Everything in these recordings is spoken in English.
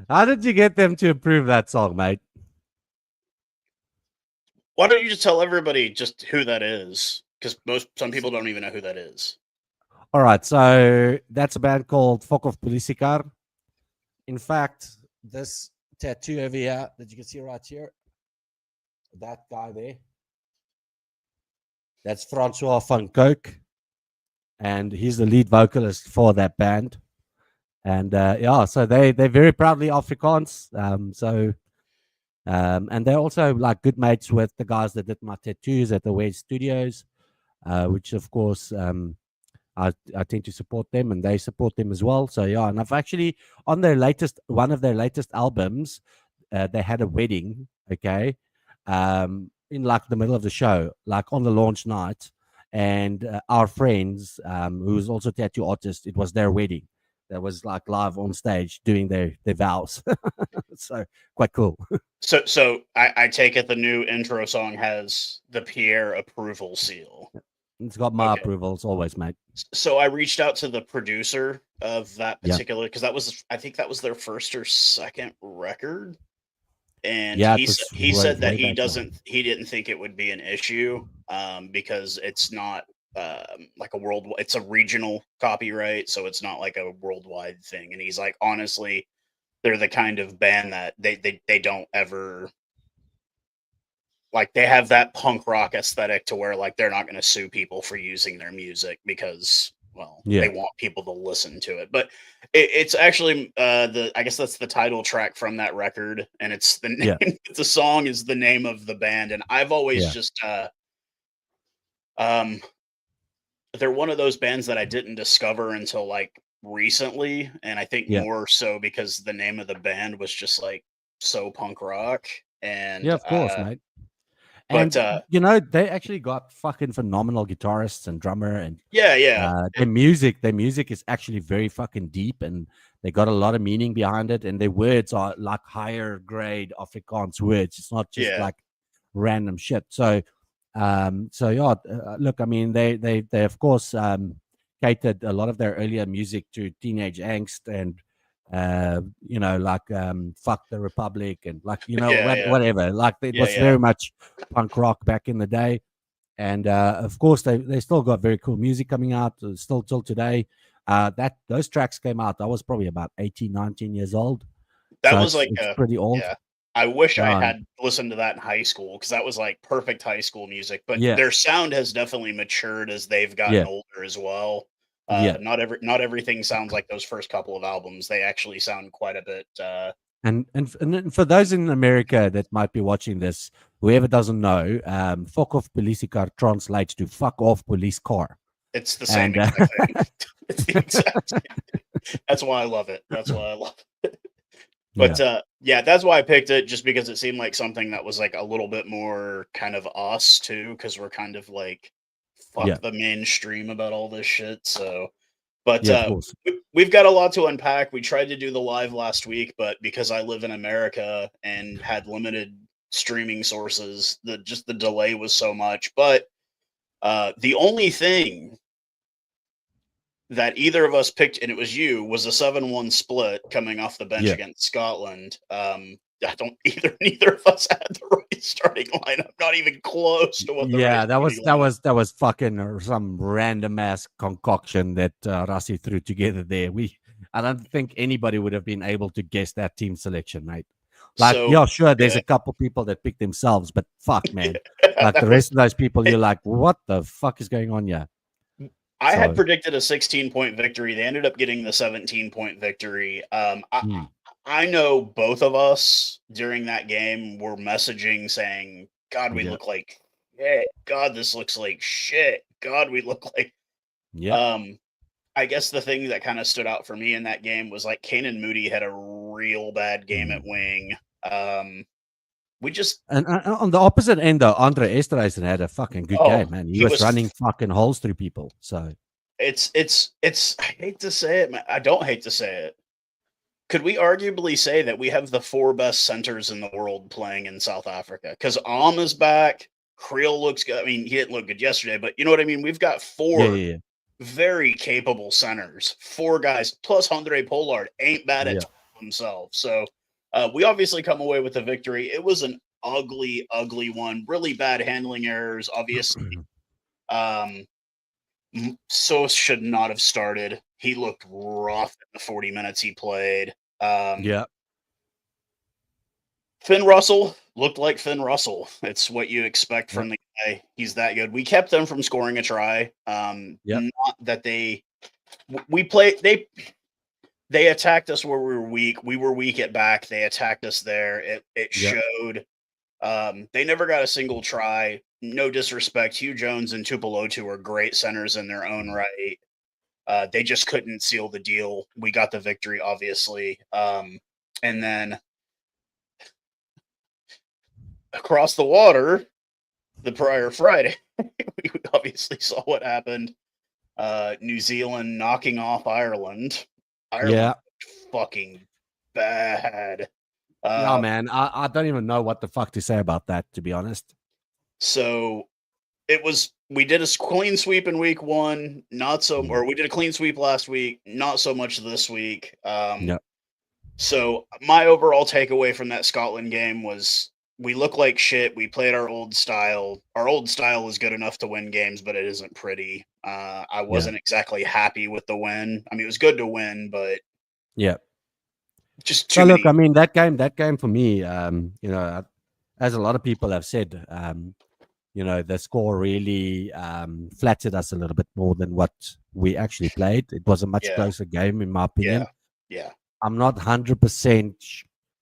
How did you get them to approve that song, mate? Why don't you just tell everybody just who that is? Because some people don't even know who that is. All right, so that's a band called Fok of Politicar. In fact, this tattoo over here that you can see right here, that guy there, that's Francois van Coke, and he's the lead vocalist for that band. And yeah, so they're very proudly Afrikaans. And they're also like good mates with the guys that did my tattoos at the Wedge Studios, which of course I tend to support them and they support them as well. So yeah, and I've actually on one of their latest albums, they had a wedding, okay, in like the middle of the show, like on the launch night, and our friends, who's also tattoo artist, it was their wedding. That was like live on stage doing their vows. So quite cool. So I take it the new intro song has the Pierre approval seal. It's got my Okay. approval as always, mate. So I reached out to the producer of that Yeah. particular because I think that was their first or second record, and Yeah, he said that way back. he didn't think it would be an issue because it's not like it's a regional copyright, so it's not like a worldwide thing. And he's like, honestly, they're the kind of band that they don't ever like, they have that punk rock aesthetic to where like they're not going to sue people for using their music because, well, Yeah. they want people to listen to it. But it's actually I guess that's the title track from that record, and it's the name. Yeah. The song is the name of the band, and I've always just they're one of those bands that I didn't discover until like recently, and I think Yeah. more so because the name of the band was just like so punk rock. And Yeah, of course, mate. but And you know, they actually got fucking phenomenal guitarists and drummer, and yeah, their music is actually very fucking deep, and they got a lot of meaning behind it, and their words are like higher grade Afrikaans words. It's not just yeah. like random shit. So so yeah, look, I mean, they of course catered a lot of their earlier music to teenage angst and you know, like fuck the republic and like, you know, Yeah. whatever, like it was Yeah. very much punk rock back in the day. And of course they still got very cool music coming out still till today. That those tracks came out, I was probably about 18, 19 years old, That so was like it's pretty old. yeah. I wish I Yeah, had listened to that in high school because that was like perfect high school music. But yeah, their sound has definitely matured as they've gotten yeah, older as well. yeah. Not everything sounds like those first couple of albums. They actually sound quite a bit. And for those in America that might be watching this, whoever doesn't know, "fuck off police car" translates to "fuck off police car." It's the same And exact thing. It's the exact same thing. That's why I love it. That's why I love it. But yeah, yeah, that's why I picked it, just because it seemed like something that was like a little bit more kind of us too, because we're kind of like yeah, fuck the mainstream about all this shit. So, but yeah, of course, we've got a lot to unpack. We tried to do the live last week, but because I live in America and had limited streaming sources, the delay was so much. But the only thing that either of us picked, and it was you, was a 7-1 split coming off the bench yeah. against Scotland. I don't neither of us had the right starting lineup, not even close to what the right Yeah, starting lineup. that was fucking some random ass concoction that Rassi threw together there. I don't think anybody would have been able to guess that team selection, mate. Like, So yeah, sure, there's yeah, a couple people that pick themselves, but fuck, yeah, man, like the that was rest of those people, it. you're like, what the fuck is going on here? I had So, predicted a 16-point victory. They ended up getting the 17-point victory. mm, I know both of us during that game were messaging saying, "God, we yeah, look like shit. God, this looks like shit. God, we look like." yeah. Um, I guess the thing that kind of stood out for me in that game was like Kanan Moody had a real bad game at Mm. wing. We just And on the opposite end, though, Andre Esterhuizen had a fucking good game, man. He he was was. running fucking holes through people. So, It's. I hate to say it, man. I don't hate to say it. Could we arguably say that we have the 4 best centers in the world playing in South Africa? Because is back. Creel looks good. I mean, he didn't look good yesterday, but you know what I mean? We've got yeah, 4 yeah, very capable centers. 4 guys plus Andre Pollard ain't bad yeah. at himself. So We obviously come away with the victory. It was an ugly, ugly one. Really bad handling errors, obviously. So should not have started. He looked rough in the 40 minutes he played. Yeah. Finn Russell looked like Finn Russell. It's what you expect from the guy. He's that good. We kept them from scoring a try. Not that we played. They attacked us where we were weak. We were weak at back. They attacked us there. It showed. They never got a single try. No disrespect. Hugh Jones and Tupelotu are great centers in their own right. They just couldn't seal the deal. We got the victory, obviously. And then across the water, the prior Friday, we obviously saw what happened. New Zealand knocking off Ireland. Ireland fucking bad. Yeah, man. I don't even know what the fuck to say about that, to be honest. So we did a clean sweep in week 1, or we did a clean sweep last week, not so much this week. So my overall takeaway from that Scotland game was we look like shit. We played our old style. Our old style is good enough to win games, but it isn't pretty. I wasn't exactly happy with the win. I mean, it was good to win, but just too many. Look, I mean, that game for me, as a lot of people have said, the score really flattered us a little bit more than what we actually played. It was a much closer game, in my opinion. Yeah. I'm not 100%.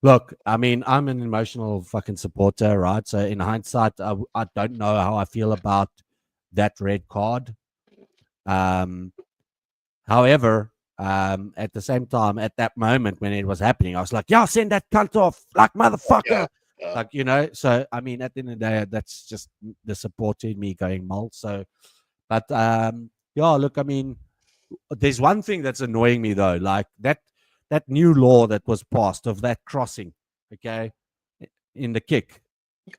Look, I mean, I'm an emotional fucking supporter, right? So in hindsight, I don't know how I feel about that red card. However, at the same time, at that moment when it was happening, I was like, send that cunt off, like, motherfucker. So, I mean, at the end of the day, that's just the support in me going mull. So, but, look, I mean, there's one thing that's annoying me, though, like that new law that was passed of that crossing, okay, in the kick.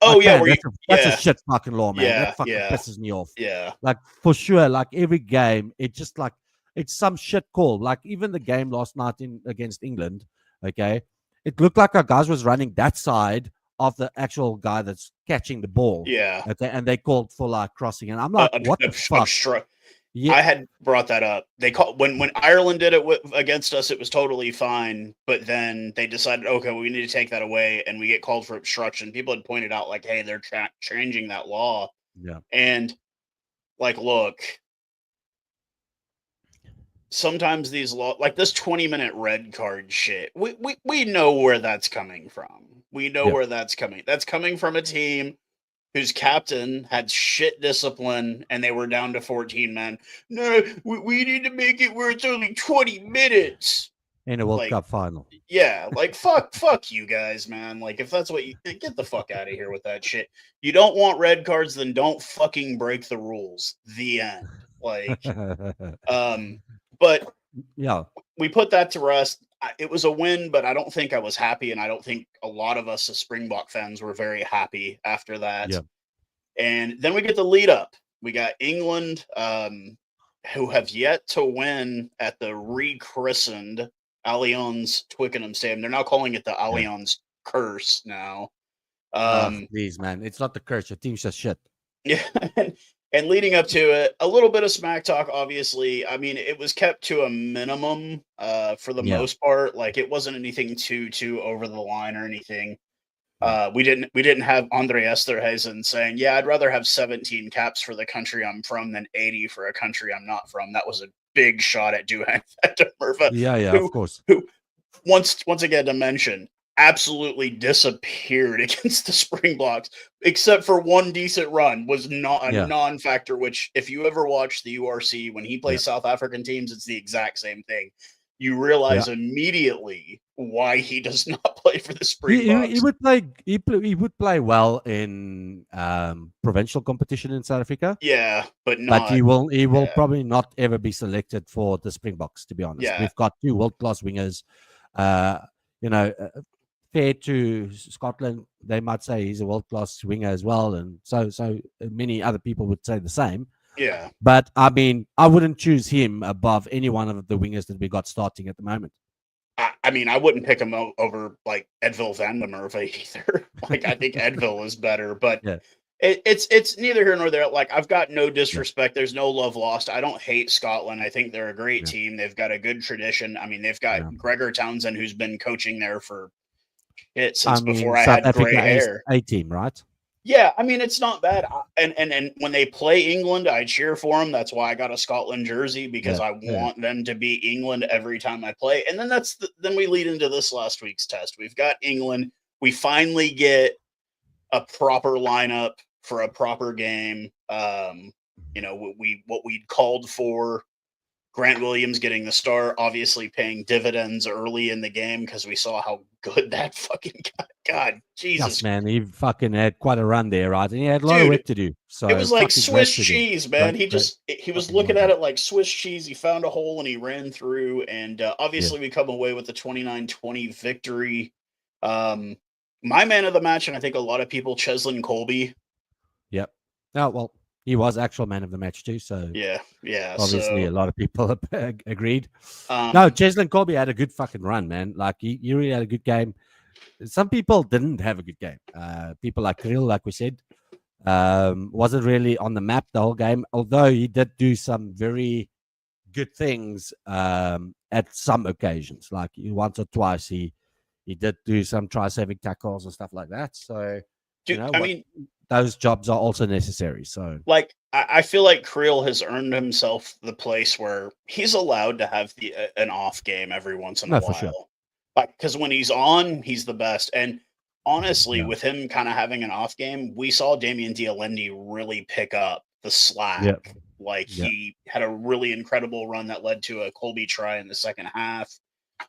Oh, like, man, that's a shit fucking law, man. That fucking pisses me off. Yeah. Like, for sure, like, every game, it just, like, it's some shit call. Like, even the game last night against England, okay, it looked like our guys was running that side of the actual guy that's catching the ball. Yeah. Okay, and they called for, like, crossing. And I'm like, what the fuck? I had brought that up. They called when Ireland did it against us, it was totally fine. But then they decided, okay, we need to take that away, and we get called for obstruction. People had pointed out, like, hey, they're changing that law. Yeah. And, like, look, sometimes these like this 20-minute red card shit, we know where that's coming from. We know where that's coming. That's coming from a team whose captain had shit discipline and they were down to 14 men. No, we need to make it where it's only 20 minutes. In a World Cup final. Yeah, like, fuck you guys, man. Like, if that's what you... Get the fuck out of here with that shit. You don't want red cards, then don't fucking break the rules. The end. Like, but we put that to rest. It was a win, but I don't think I was happy, and I don't think a lot of us as Springbok fans were very happy after that. Yeah. And then we get the lead up. We got England, who have yet to win at the rechristened Allianz Twickenham Stadium. They're now calling it the Allianz Curse now. Please, man, it's not the curse. Your team's just shit. Yeah. And leading up to it, a little bit of smack talk, obviously. I mean, it was kept to a minimum for the most part. Like, it wasn't anything too over the line or anything. We didn't have Andre Esterhuizen saying, I'd rather have 17 caps for the country I'm from than 80 for a country I'm not from. That was a big shot at Duhan Murphy. Of course. Who once again to mention, absolutely disappeared against the Springboks, except for one decent run, was not a non-factor, which if you ever watch the URC, when he plays South African teams, it's the exact same thing. You realize immediately why he does not play for the Springboks. He would play well in provincial competition in South Africa. Yeah, but he will probably not ever be selected for the Springboks, to be honest. Yeah. We've got 2 world-class wingers. Fair to Scotland, they might say he's a world-class winger as well, and so many other people would say the same. Yeah. But, I mean, I wouldn't choose him above any one of the wingers that we got starting at the moment. I mean, I wouldn't pick him over like Edville Van der Merwe either. Like, I think Edville is better, but Yeah. It's neither here nor there. Like, I've got no Yeah. disrespect. There's no love lost. I don't hate Scotland. I think they're a great Yeah. team. They've got a good tradition. I mean, they've got Yeah. Gregor Townsend, who's been coaching there for I since mean, before I South had gray Africa hair. A team, right? Yeah, I mean, it's not bad. And when they play England, I cheer for them. That's why I got a Scotland jersey, because Yeah. I want them to beat England every time I play. And then then we lead into this last week's test. We've got England. We finally get a proper lineup for a proper game. You know, what we'd called for. Grant Williams getting the start, obviously paying dividends early in the game because we saw how good that fucking guy. God, Jesus, Yes, man. He fucking had quite a run there, right? And he had a lot of dude, work to do. So it was like fucking Swiss great to do. cheese, man. He was fucking looking well at done. it like Swiss cheese. He found a hole and he ran through. And obviously, we come away with the 29-20 victory. My man of the match, and I think a lot of people, Cheslin Colby. Yep. Oh, well, he was actual man of the match too. So Yeah. obviously a lot of people agreed. So, No, Cheslin Colby had a good fucking run, man. Like he really had a good game. Some people didn't have a good game. People like Kriel, like we said, wasn't really on the map the whole game. Although he did do some very good things at some occasions, like once or twice he did do some try-saving tackles and stuff like that. So, dude, I mean, those jobs are also necessary. So, like, I feel like Creel has earned himself the place where he's allowed to have an off game every once in a while. Sure. Like, because when he's on, he's the best. And honestly, with him kind of having an off game, we saw Damien Dialendi really pick up the slack. Yep. Like, he had a really incredible run that led to a Colby try in the second half.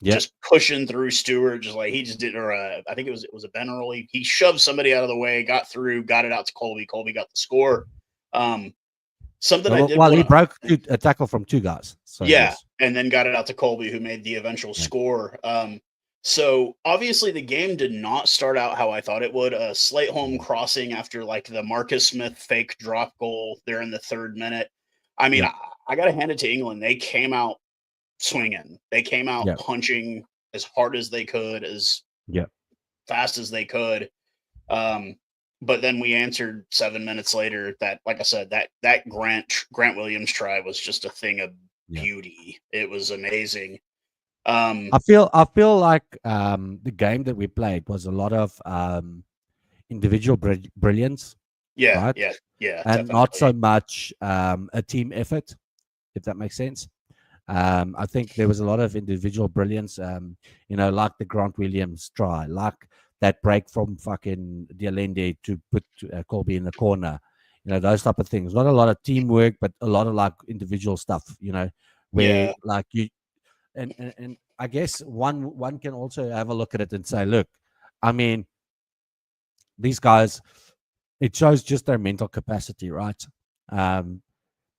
Yep. Just pushing through Stewart, just like he just did, or I think it was a Ben Early. He shoved somebody out of the way, got through, got it out to Colby. Colby got the score. Something I did. Well, he broke a tackle from two guys. So yes. And then got it out to Colby, who made the eventual score. So obviously the game did not start out how I thought it would. A Slateholm crossing after like the Marcus Smith fake drop goal there in the 3rd minute. I mean, I got to hand it to England. They came out swinging. They came out punching as hard as they could, as fast as they could. But then we answered 7 minutes later. That, like I said, that Grant Williams try was just a thing of beauty. It was amazing. I feel like the game that we played was a lot of individual brilliance. Yeah, right? yeah, and definitely. not so much a team effort, if that makes sense. I think there was a lot of individual brilliance, like the Grant Williams try, like that break from fucking Dialende to put Colby in the corner, those type of things. Not a lot of teamwork, but a lot of like individual stuff, where like you, and I guess one can also have a look at it and say, look, I mean, these guys, it shows just their mental capacity, right? When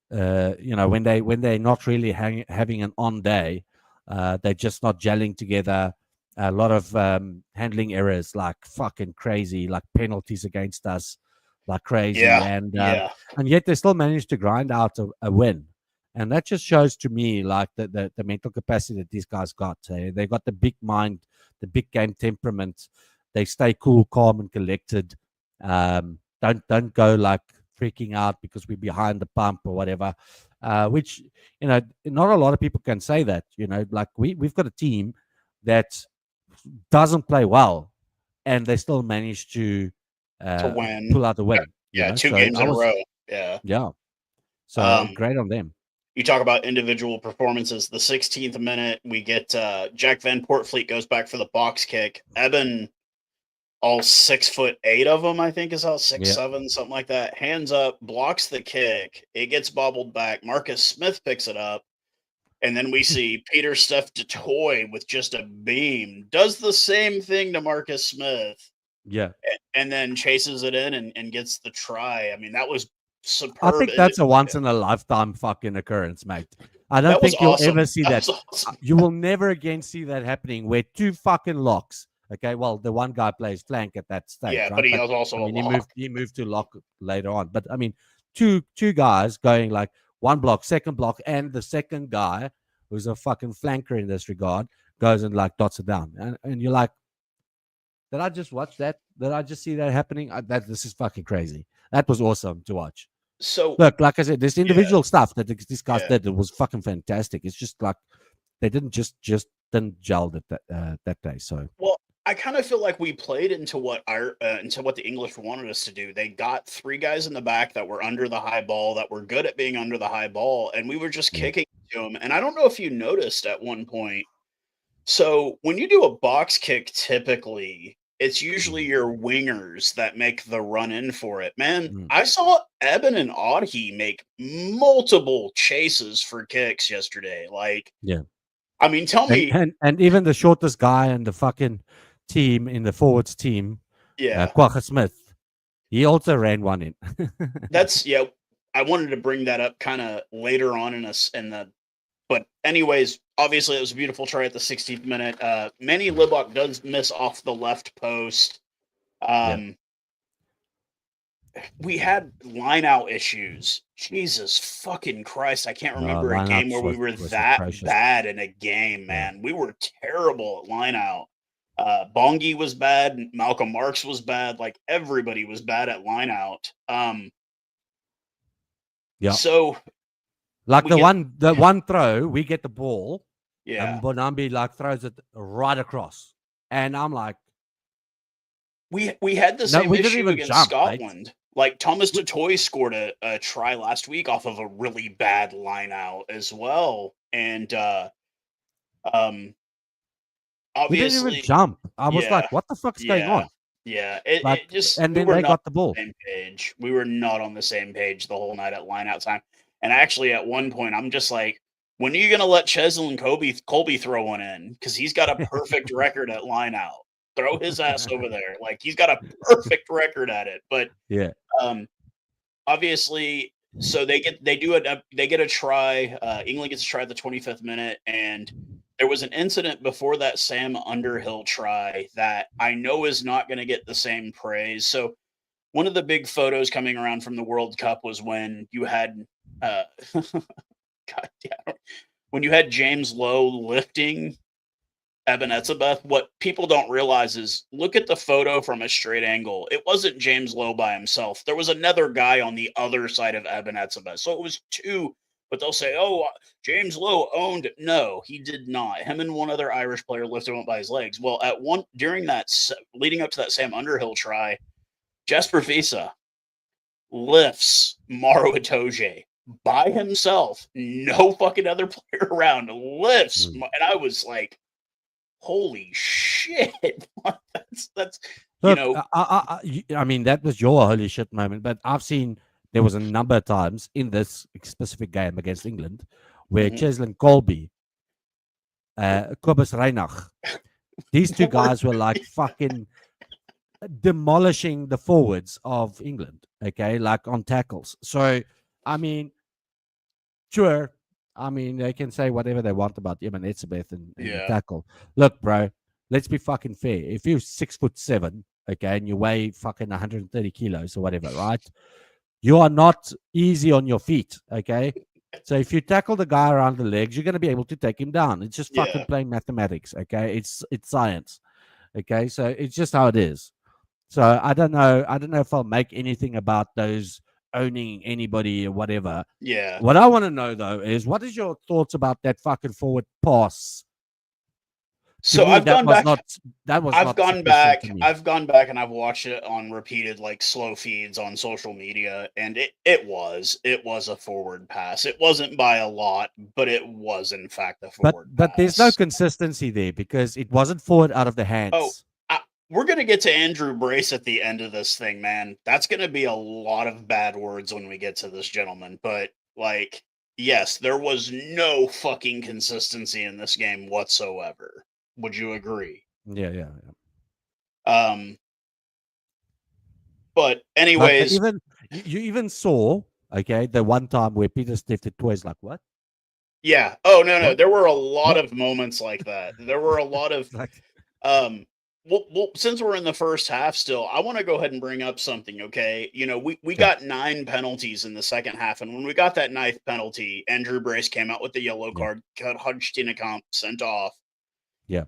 they're not really having an on day, they're just not gelling together. A lot of handling errors, like fucking crazy, like penalties against us, like crazy, and yet they still managed to grind out a win, and that just shows to me like the mental capacity that these guys got. They got the big mind, the big game temperament. They stay cool, calm, and collected. Don't go like freaking out because we're behind the pump or whatever, which not a lot of people can say that. Like we've got a team that doesn't play well and they still manage to win, pull out the win. Two games in a row. So great on them. You talk about individual performances. The 16th minute, we get Jack Van Portfleet goes back for the box kick. Eben, all 6'8" of them, I think is how 6'7", something like that. Hands up, blocks the kick. It gets bobbled back. Marcus Smith picks it up. And then we see Peter Steph DeToy with just a beam. Does the same thing to Marcus Smith. Yeah. And then chases it in and gets the try. I mean, that was superb. I think that's a once-in-a-lifetime fucking occurrence, mate. I don't think you'll ever see that. Awesome. You will never again see that happening where two fucking locks. Okay, well, the one guy plays flank at that stage. Yeah, right? but he was also a lock. He moved to lock later on. But I mean, two guys going like one block, second block, and the second guy, who's a fucking flanker in this regard, goes and like dots it down, and you're like, did I just watch that? Did I just see that happening? This is fucking crazy. That was awesome to watch. So Look, like I said, this individual stuff that these guys Yeah. did, it was fucking fantastic. It's just like they didn't just didn't gel that day. So Well, I kind of feel like we played into what the English wanted us to do. They got 3 guys in the back that were under the high ball, that were good at being under the high ball, and we were just Yeah. kicking to them. And I don't know if you noticed at one point. So when you do a box kick, typically it's usually your wingers that make the run in for it. Man, I saw Eben and Audhey make multiple chases for kicks yesterday. Like, yeah, I mean, tell me, and even the shortest guy in the fucking team, in the forwards team, yeah, Quagga Smith, he also ran one in. that's yeah. I wanted to bring that up kind of later on but anyways, obviously it was a beautiful try at the 16th minute. Manny Libok does miss off the left post. We had line out issues. Jesus fucking Christ. I can't remember a game where we were that atrocious. bad in a game, man. We were terrible at line out. Bongi was bad. Malcolm Marks was bad. Like, everybody was bad at line out. Yeah. So, like the one throw, we get the ball. yeah. And Bonambi like throws it right across. And I'm like, we had the same we didn't issue even against jump, Scotland. Right? Like, Thomas Dutoy scored a try last week off of a really bad line out as well. And obviously, we didn't even jump. I was like, what the fuck's going on? Yeah, like, it just, and then they got the ball. Same page. We were not on the same page the whole night at line out time. And actually, at one point, I'm just like, when are you going to let Cheslin Colby throw one in? Because he's got a perfect record at line out. Throw his ass over there. Like, he's got a perfect record at it. But yeah, obviously, so they get a try. England gets a try at the 25th minute, and there was an incident before that Sam Underhill try that I know is not going to get the same praise. So one of the big photos coming around from the World Cup was when you had when you had James Lowe lifting Eben Etzebeth. What people don't realize is, look at the photo from a straight angle. It wasn't James Lowe by himself. There was another guy on the other side of Eben Etzebeth. So it was 2, but they'll say, oh, James Lowe owned it. No, he did not. Him and one other Irish player lifted him up by his legs. Well, during that, leading up to that Sam Underhill try, Jesper Visa lifts Maro Itoje by himself. No fucking other player around. Lifts. And I was like, holy shit. that's Look, you know. I mean, that was your holy shit moment, but I've seen there was a number of times in this specific game against England where Cheslin Colby, Kobus Reinach, these 2 guys were like fucking demolishing the forwards of England, okay, like on tackles. So, I mean, sure, I mean, they can say whatever they want about Eben Etzebeth and the tackle. Look, bro, let's be fucking fair. If you're 6'7", okay, and you weigh fucking 130 kilos or whatever, right? You are not easy on your feet, okay? So if you tackle the guy around the legs, you're going to be able to take him down. It's just fucking plain mathematics, okay? It's science, okay? So it's just how it is. So I don't know if I'll make anything about those owning anybody or whatever. Yeah. What I want to know though is, what is your thoughts about that fucking forward pass? So I've gone back. I've gone back and I've watched it on repeated, like, slow feeds on social media, and it was a forward pass. It wasn't by a lot, but it was in fact a forward pass. But there's no consistency there because it wasn't forward out of the hands. Oh, we're going to get to Andrew Brace at the end of this thing, man. That's going to be a lot of bad words when we get to this gentleman. But, like, yes, there was no fucking consistency in this game whatsoever. Would you agree? Yeah. But anyways, like, you even saw, okay, the one time where Peter Stiff was like, what? Yeah. Oh, no. What? There were a lot of moments like that. There were a lot of well, since we're in the first half still, I want to go ahead and bring up something, okay? You know, we got 9 penalties in the second half, and when we got that 9th penalty, Andrew Brace came out with the yellow card, got Hudge Tinekamp sent off. Yeah.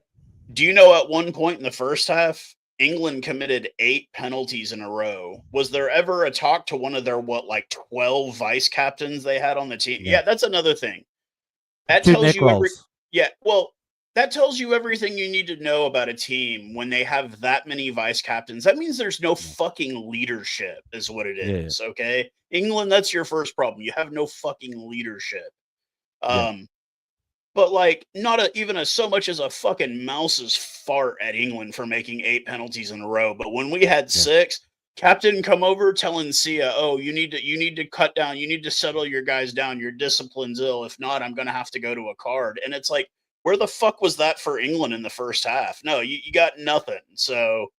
Do you know at one point in the first half, England committed 8 penalties in a row? Was there ever a talk to one of their 12 vice captains they had on the team? Yeah. Yeah, that's another thing. That 2 tells neck you rolls. that tells you everything you need to know about a team when they have that many vice captains. That means there's no fucking leadership, is what it Yeah. is. Okay, England, that's your first problem. You have no fucking leadership. Yeah. But like not even so much as a fucking mouse's fart at England for making 8 penalties in a row. But when we had Yeah. 6, captain come over telling Sia, "Oh, you need to cut down. You need to settle your guys down. Your discipline's ill. If not, I'm gonna have to go to a card." And it's like, where the fuck was that for England in the first half? No, you got nothing. So,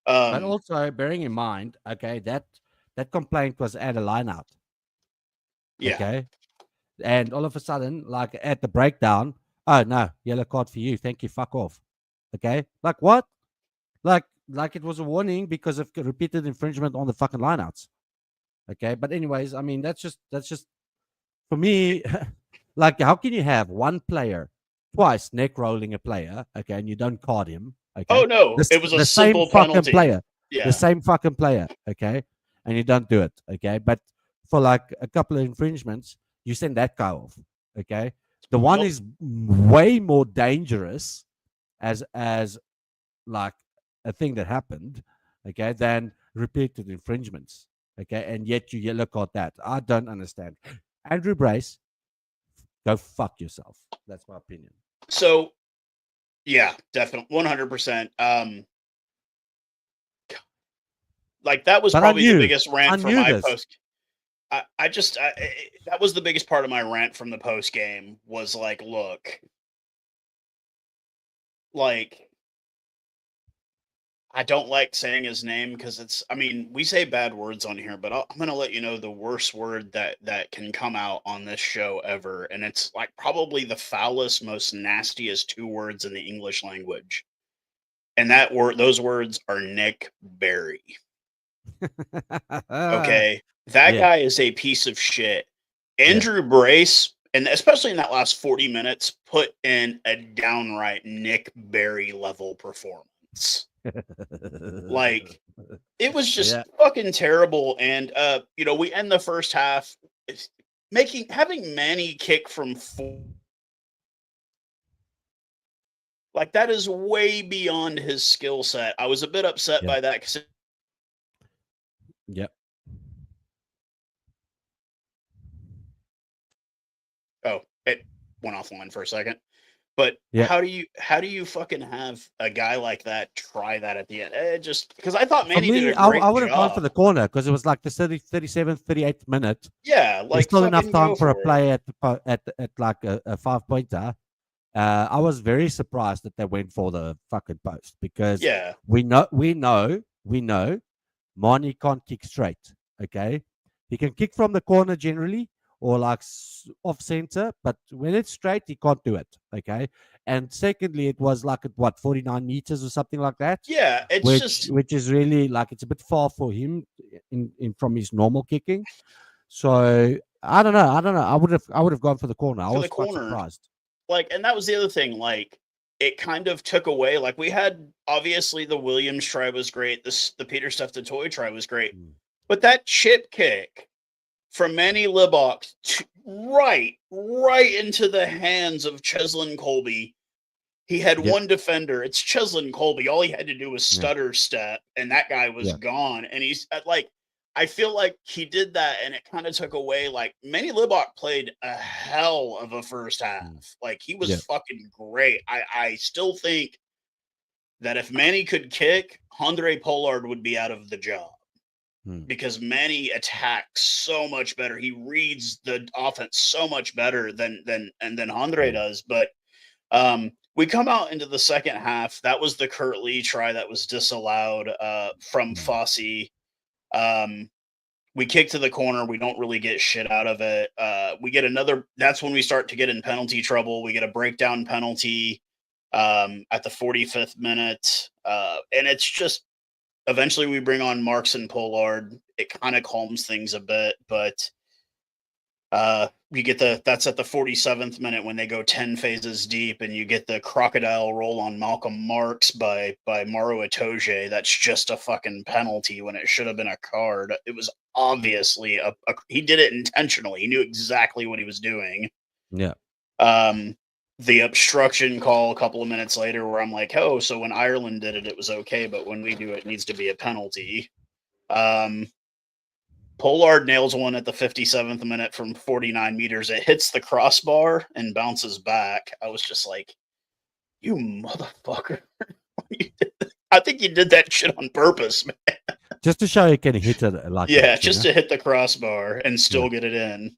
But also bearing in mind, okay, that complaint was at a line out. yeah, Okay. And all of a sudden, like at the breakdown, oh no, yellow card for you. Thank you. Fuck off. Okay. Like what? Like it was a warning because of repeated infringement on the fucking lineouts. Okay. But anyways, I mean that's just for me. Like, how can you have one player twice neck rolling a player, okay, and you don't card him, okay? oh no, it was a The same simple fucking penalty. player, the Yeah, same fucking player, okay, and you don't do it, okay? But for like a couple of infringements, you send that guy off, okay? The one Yep. is way more dangerous as like a thing that happened, okay, than repeated infringements, okay, and yet you yellow card that. I don't understand. Andrew Brace, go fuck yourself. That's my opinion. So yeah, definitely 100%. Like that was But probably the biggest I rant for knew my this. post. That was the biggest part of my rant from the post game was like, look, like I don't like saying his name because I mean, we say bad words on here, but I'm gonna let you know the worst word that can come out on this show ever, and it's like probably the foulest, most nastiest 2 words in the English language, and those words are Nick Berry. Okay, that Yeah. guy is a piece of shit. Yeah. Andrew Brace, and especially in that last 40 minutes, put in a downright Nick Berry level performance. Like it was just Yeah. fucking terrible. And we end the first half having Manny kick from 4, like that is way beyond his skill set. I was a bit upset Yeah. by that because Yep. it went offline for a second. But Yeah. how do you fucking have a guy like that try that at the end? Just because I thought For Manny did me, a great I would have gone for job. the corner because it was like the 37th, 38th minute. Yeah, There's like still enough fucking time go for a for it. play at like a 5-pointer. I was very surprised that they went for the fucking post because Yeah, we know Marnie can't kick straight. Okay, he can kick from the corner generally or like off center, but when it's straight, he can't do it. Okay, and secondly, it was like at what 49 meters or something like that, yeah. It's just which is really like it's a bit far for him in from his normal kicking. So I don't know. I would have gone for the corner. I for the was quite corner. surprised. Like, and that was the other thing. Like, it kind of took away. Like, we had obviously the Williams try was great. The Peter stuff the toy try was great, Mm. but that chip kick from Manny Libok right into the hands of Cheslin Colby. He had Yeah, one defender. It's Cheslin Colby. All he had to do was yeah, stutter step, and that guy was yeah. gone. And he's like, I feel like he did that, and it kind of took away. Like Manny Libok played a hell of a first half. Mm. Like he was Yeah. fucking great. I still think that if Manny could kick, Andre Pollard would be out of the job Mm. because Manny attacks so much better. He reads the offense so much better than Andre does. But we come out into the second half. That was the Kurt Lee try that was disallowed from Mm. Fossey. We kick to the corner. We don't really get shit out of it. We get another. That's when we start to get in penalty trouble. We get a breakdown penalty at the 45th minute. And it's just eventually we bring on Marks and Pollard. It kind of calms things a bit. But you get that's at the 47th minute when they go 10 phases deep, and you get the crocodile roll on Malcolm Marks by Mauro Itoje. That's just a fucking penalty when it should have been a card. It was obviously he did it intentionally. He knew exactly what he was doing. Yeah. The obstruction call a couple of minutes later, where I'm like, oh, so when Ireland did it, it was okay, but when we do it, it needs to be a penalty. Pollard nails one at the 57th minute from 49 meters. It hits the crossbar and bounces back. I was just like, you motherfucker. I think you did that shit on purpose, man. Just to show you can hit it like yeah, that, just to hit the crossbar and still get it in.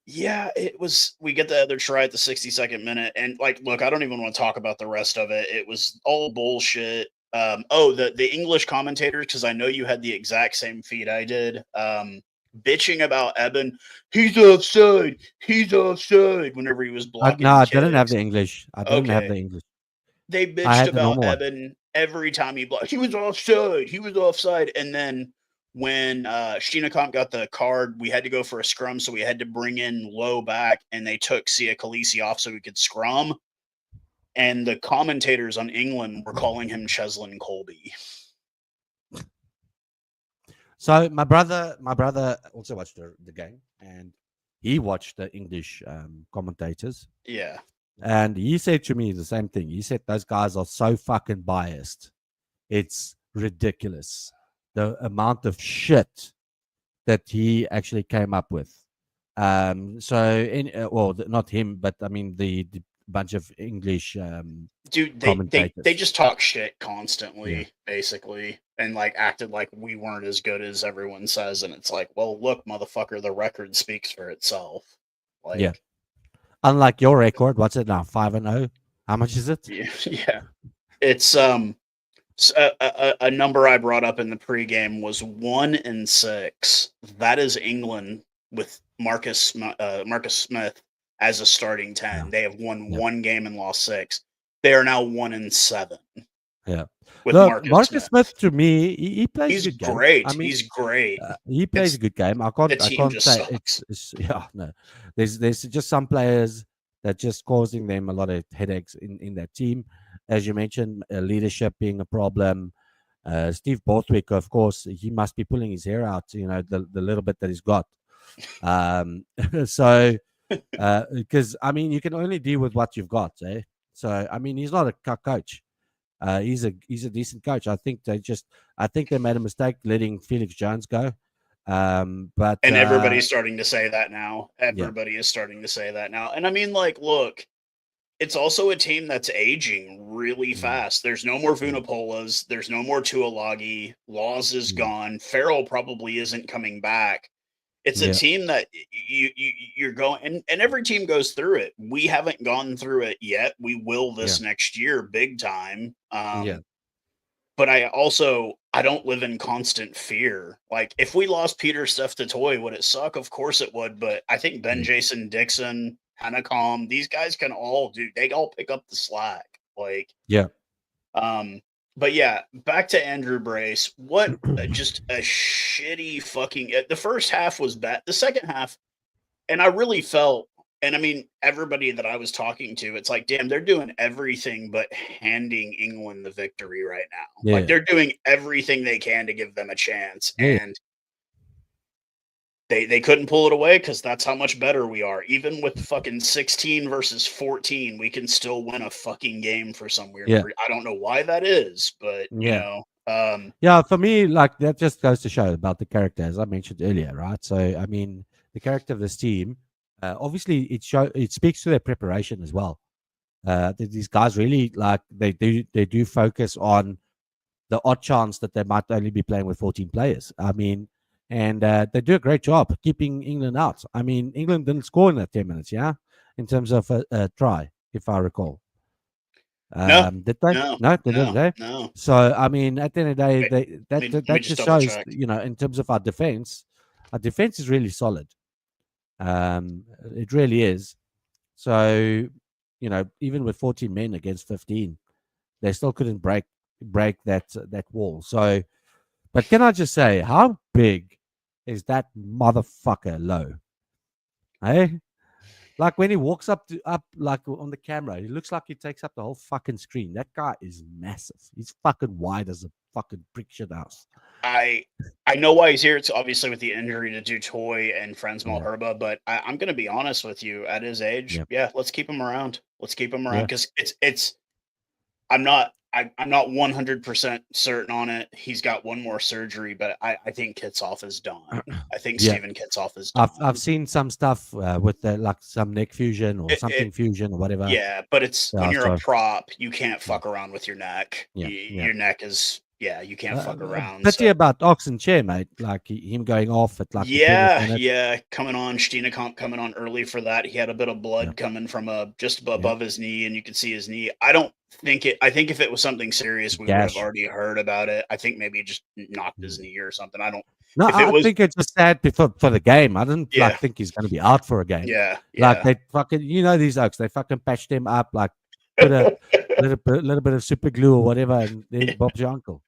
Yeah, it was. We get the other try at the 62nd minute, and like, look, I don't even want to talk about the rest of it. It was all bullshit. The English commentators, because I know you had the exact same feed I did, bitching about Eben. He's offside. Whenever he was blocking. No, I didn't have the English. They bitched about Eben every time he blocked. He was offside. And then when Steenekamp got the card, we had to go for a scrum, so we had to bring in low back, and they took Sia Khaleesi off so we could scrum. And the commentators on England were calling him Cheslin Colby. So my brother also watched the game, and he watched the English commentators. Yeah. And he said to me the same thing. He said those guys are so fucking biased. It's ridiculous. The amount of shit that he actually came up with. Not him, but I mean the bunch of English dude, they just talk shit constantly, basically, and like acted like we weren't as good as everyone says, and it's like, well, look, motherfucker, the record speaks for itself. Like, unlike your record, what's it now? 5-0. How much is it? Yeah. It's a number I brought up in the pregame was 1-6. That is England with Marcus Smith as a starting 10. Yeah. They have won one game and lost 6. They are now 1-7. Yeah. With Marcus Smith to me, he plays. He's great. I mean, he's great. He plays a good game. I can't say it's no. There's just some players that just causing them a lot of headaches in that team. As you mentioned, leadership being a problem. Steve Borthwick, of course, he must be pulling his hair out. You know, the little bit that he's got. Because I mean, you can only deal with what you've got, eh? So I mean, he's not a coach. He's a decent coach. I think they made a mistake letting Felix Jones go. But everybody's starting to say that now. Everybody is starting to say that now. And I mean, like, look, it's also a team that's aging really fast. There's no more Vunipolas. There's no more Tuolagi. Laws is gone. Farrell probably isn't coming back. It's a team that you're going, and every team goes through it. We haven't gone through it yet. We will this next year, big time. But I don't live in constant fear. Like, if we lost Peter Steph to Toy, would it suck? Of course it would. But I think Ben Jason Dixon, Hanacom, these guys can all they all pick up the slack. Like, but yeah, back to Andrew Brace. What just a shitty fucking. The first half was bad. The second half, and I really felt, and I mean, everybody that I was talking to, it's like, damn, they're doing everything but handing England the victory right now. Like, they're doing everything they can to give them a chance, and they couldn't pull it away because that's how much better we are. Even with fucking 16 versus 14, we can still win a fucking game for some weird reason. I don't know why that is, but you know. For me, like, that just goes to show about the character, as I mentioned earlier, right? So I mean, the character of this team, obviously it speaks to their preparation as well. These guys really, like, they do focus on the odd chance that they might only be playing with 14 players. I mean, and they do a great job keeping England out. I mean, England didn't score in that 10 minutes, in terms of a try, if I recall. Did they? No, they didn't. Eh? No. So I mean, at the end of the day, that just shows, you know, in terms of our defense is really solid. It really is. So, you know, even with 14 men against 15, they still couldn't break that wall. So, but can I just say, how big is that motherfucker low. Hey? Like when he walks up like on the camera, he looks like he takes up the whole fucking screen. That guy is massive. He's fucking wide as a fucking brick shit house. I know why he's here. It's obviously with the injury to do Toy and Friends Malherba, but I'm gonna be honest with you. At his age, let's keep him around. Let's keep him around because it's. I'm not 100% certain on it. He's got one more surgery, but I think Kitsoff is done. I think Steven Kitsoff is done. I've seen some stuff with like some neck fusion or something fusion or whatever. Yeah, but it's when you're a prop, you can't fuck around with your neck. Your neck is you can't fuck around. Pity about Ox and Chair, mate. Like him going off at like coming on Steenekamp coming on early for that. He had a bit of blood coming from just above his knee, and you could see his knee. I think if it was something serious, we would have already heard about it. I think maybe he just knocked his knee or something. I don't. No, I think it's just sad for the game. I didn't think he's going to be out for a game. Like they fucking, these Oaks, they fucking patched him up, like put a little bit of super glue or whatever, and then Bob's your uncle.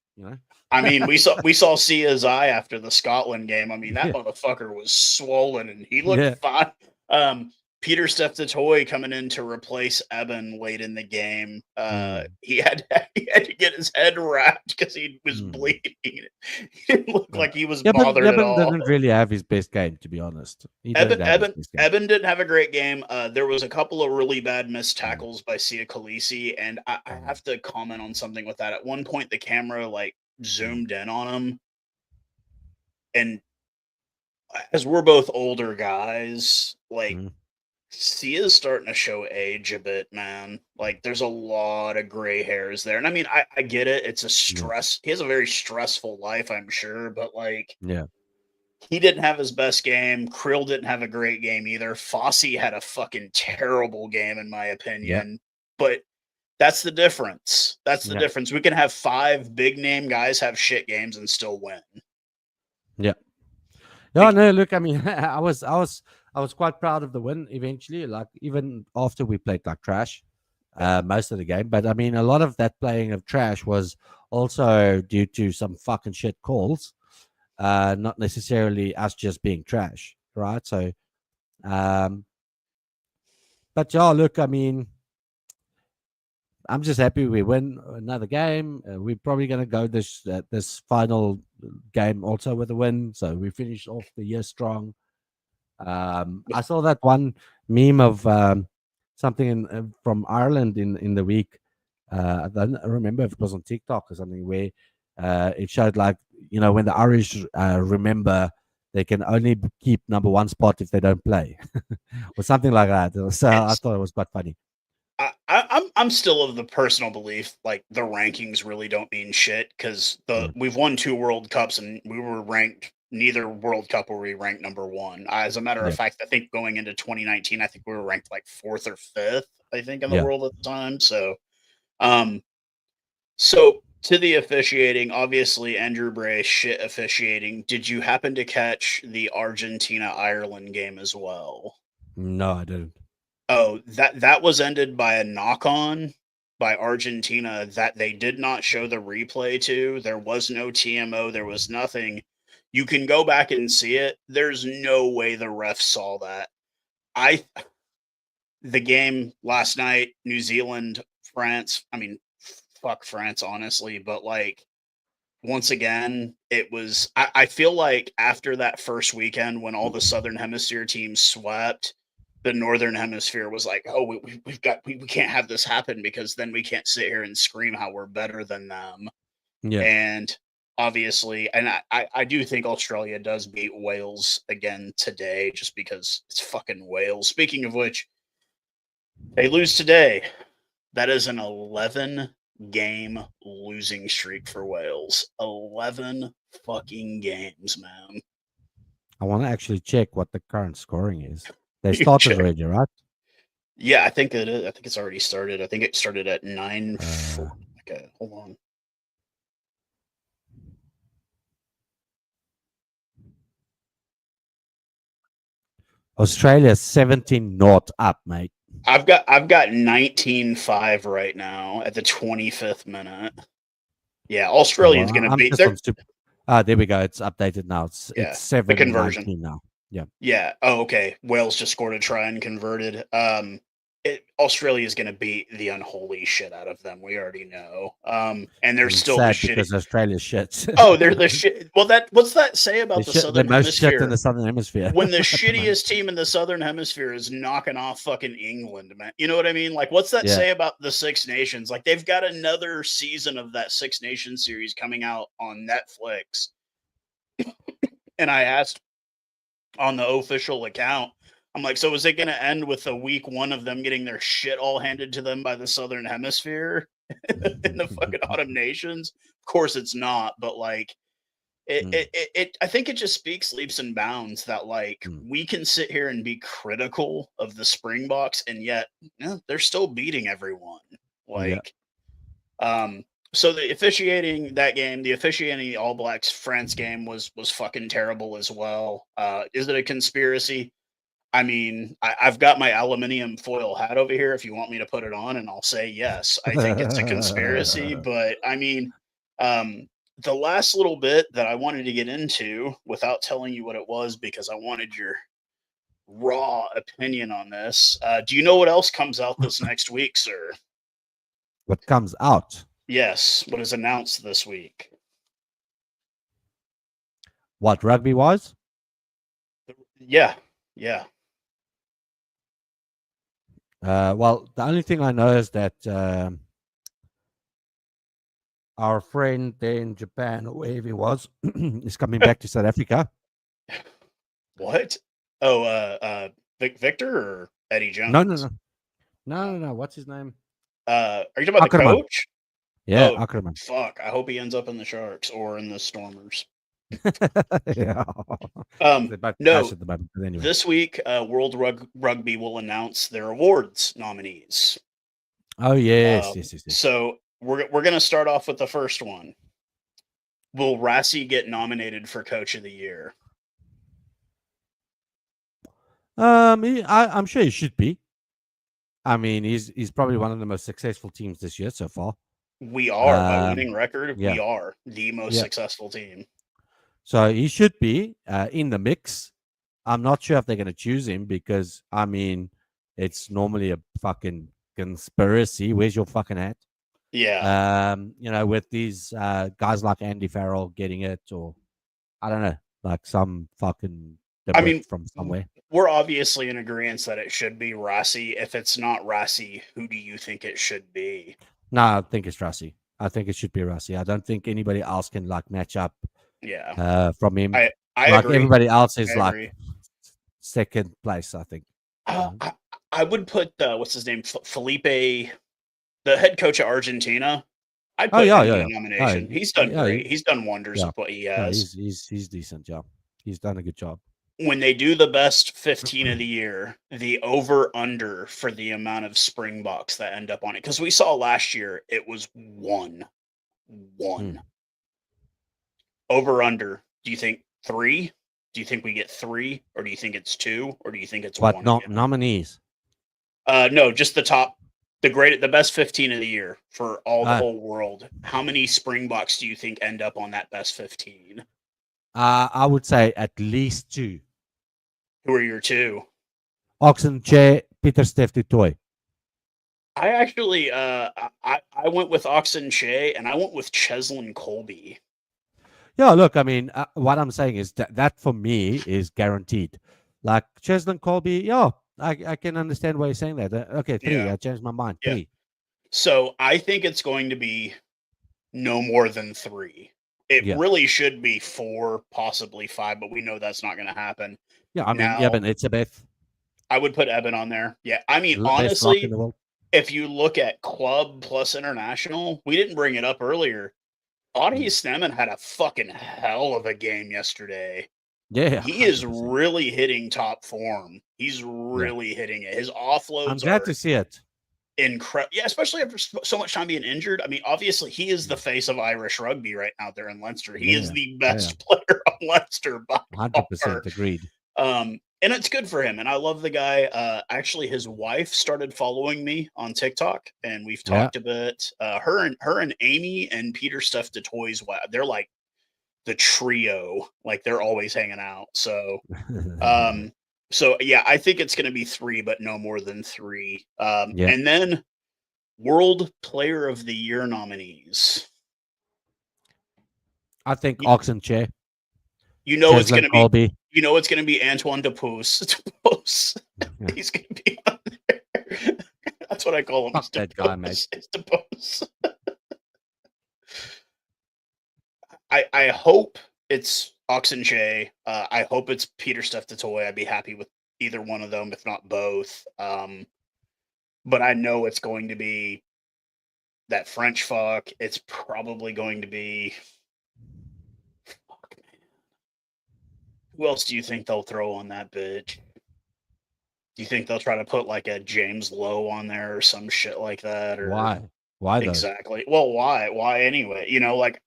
I mean, we saw Sia's eye after the Scotland game. I mean, that motherfucker was swollen and he looked fine. Peter Toy coming in to replace Eben late in the game. He had to get his head wrapped because he was bleeding. He didn't look like he was bothered at all. Eben didn't really have his best game, to be honest. Eben didn't have a great game. There was a couple of really bad missed tackles by Sia Khaleesi, and I have to comment on something with that. At one point, the camera zoomed in on him, and as we're both older guys, Sia's starting to show age a bit, man. Like there's a lot of gray hairs there. And I mean, I get it. It's a stress. He has a very stressful life, I'm sure, but he didn't have his best game. Krill didn't have a great game either. Fossey had a fucking terrible game, in my opinion. But that's the difference. That's the difference. We can have 5 big name guys have shit games and still win. Yeah. No, look, I mean, I was quite proud of the win eventually, like even after we played like trash most of the game. But I mean, a lot of that playing of trash was also due to some fucking shit calls, not necessarily us just being trash, right? So, but look, I mean, I'm just happy we win another game. We're probably going to go this final game also with a win. So we finished off the year strong. I saw that one meme of something from Ireland in the week. I don't remember if it was on TikTok or something where it showed when the Irish remember they can only keep number 1 spot if they don't play or something like that. So I thought it was quite funny. I'm still of the personal belief the rankings really don't mean shit because we've won 2 World Cups and we were ranked. Neither World Cup were we ranked number 1. As a matter of fact, I think going into 2019, I think we were ranked 4th or 5th. I think in the world at the time. So, so to the officiating, obviously Andrew Bray shit officiating. Did you happen to catch the Argentina-Ireland game as well? No, I didn't. Oh, that was ended by a knock-on by Argentina that they did not show the replay to. There was no TMO. There was nothing. You can go back and see it. There's no way the ref saw that. The game last night, New Zealand, France. I mean, fuck France, honestly. But once again, it was. I feel like after that first weekend, when all the Southern Hemisphere teams swept, the Northern Hemisphere was like, "Oh, we can't have this happen because then we can't sit here and scream how we're better than them." Yeah, and obviously, and I do think Australia does beat Wales again today just because it's fucking Wales. Speaking of which, they lose today. That is an 11-game losing streak for Wales. 11 fucking games, man. I want to actually check what the current scoring is. They started already, right? Yeah, I think it is. I think it's already started. I think it started at 9. Okay, hold on. Australia 17-0 up, mate. I've got 19-5 right now at the 25th minute. Yeah, Australia's going to beat. There we go. It's updated now. It's Yeah, it's the conversion. 7-19 now. Yeah. Yeah. Oh, okay. Wales just scored a try and converted. Australia is going to beat the unholy shit out of them. We already know. And they're And still the sad shitty. because Australia's shit. Oh, they're the shit. Well, what's that say about the the Southern most shit in Hemisphere? the Southern Hemisphere. When the at the moment. shittiest team in the Southern Hemisphere is knocking off fucking England, man. You know what I mean? Like, what's that Yeah. say about the Six Nations? Like, they've got another season of that Six Nations series coming out on Netflix. And I asked on the official account, I'm like, so is it going to end with a week one of them getting their shit all handed to them by the Southern Hemisphere in the fucking Autumn Nations? Of course it's not, but like, I think it just speaks leaps and bounds that like we can sit here and be critical of the Springboks, and yet they're still beating everyone. Like, so the officiating that game, the officiating the All Blacks France game was fucking terrible as well. Is it a conspiracy? I mean, I've got my aluminium foil hat over here if you want me to put it on, and I'll say yes, I think it's a conspiracy. But I mean, the last little bit that I wanted to get into without telling you what it was, because I wanted your raw opinion on this. Do you know what else comes out this next week, sir? What comes out? Yes, what is announced this week? What, rugby-wise? Yeah. Well, the only thing I know is that our friend there in Japan, or wherever he was, is coming back to South Africa. What? Oh, Victor or Eddie Jones? No. What's his name? Are you talking about the coach? Yeah, Ackerman. Fuck! I hope he ends up in the Sharks or in the Stormers. Yeah. No. Anyway. This week, World Rugby will announce their awards nominees. Oh yes. So we're gonna start off with the first one. Will Rassie get nominated for Coach of the Year? I'm sure he should be. I mean, he's probably one of the most successful teams this year so far. We are by winning record. Yeah. We are the most successful team. So he should be in the mix. I'm not sure if they're going to choose him because, I mean, it's normally a fucking conspiracy. Where's your fucking hat? Yeah. With these guys like Andy Farrell getting it, or I don't know, like some fucking from somewhere. We're obviously in agreement that it should be Rassie. If it's not Rassie, who do you think it should be? No, I think it's Rassie. I think it should be Rassie. I don't think anybody else can like match up. Yeah. From him. I like agree. Everybody else is like second place, I think. I would put what's his name, Felipe, the head coach of Argentina. I'd put him in the nomination. He's done great. He's done wonders with what he has. He's decent. Yeah, he's done a good job. When they do the best 15 of the year, the over-under for the amount of Springboks that end up on it, because we saw last year it was one. Over-under. Do you think 3? Do you think we get 3, or do you think it's 2, or do you think it's 1? What nominees? No, just the best 15 of the year for the whole world. How many Springboks do you think end up on that best 15? I would say at least 2. Who are your 2? Oxenche, Pieter-Steph du Toit. I actually I went with Oxenche, and I went with Cheslin Colby. Yeah, look, I mean, what I'm saying is that for me is guaranteed. Like Cheslin Colby, I can understand why you're saying that. Okay, 3. Yeah. I changed my mind. 3. So I think it's going to be no more than 3. It really should be 4, possibly 5, but we know that's not going to happen. Yeah, I mean, Eben Etzebeth. I would put Eben on there. Yeah, I mean, honestly, if you look at club plus international, we didn't bring it up earlier. Audie Sneman had a fucking hell of a game yesterday. Yeah, he is really hitting top form. He's really hitting it. His offloads. I'm glad to see it. Incredible. Yeah, especially after so much time being injured. I mean, obviously, he is the face of Irish rugby right now there in Leinster. He is the best player on Leinster by 100% agreed. And it's good for him. And I love the guy. Actually, his wife started following me on TikTok, and we've talked a bit. Her and Amy and Pieter-Steph du Toit's wife, they're like the trio. Like they're always hanging out. So yeah, I think it's going to be 3, but no more than 3. Yeah, And then World Player of the Year nominees. I think You, Oxen Chair, you know it's going Cheslin to be. Colby. You know it's going to be Antoine Depose. Yeah. He's going to be on there. That's what I call him. Fuck that guy, mate. It's Depose. I hope it's Oxenche. I hope it's Peter Steph-Toy. I'd be happy with either one of them, if not both. But I know it's going to be that French fuck. It's probably going to be. Fuck, man. Who else do you think they'll throw on that bitch? Do you think they'll try to put like a James Lowe on there or some shit like that? Or Why? Why though? exactly? Well, why? Why anyway? Like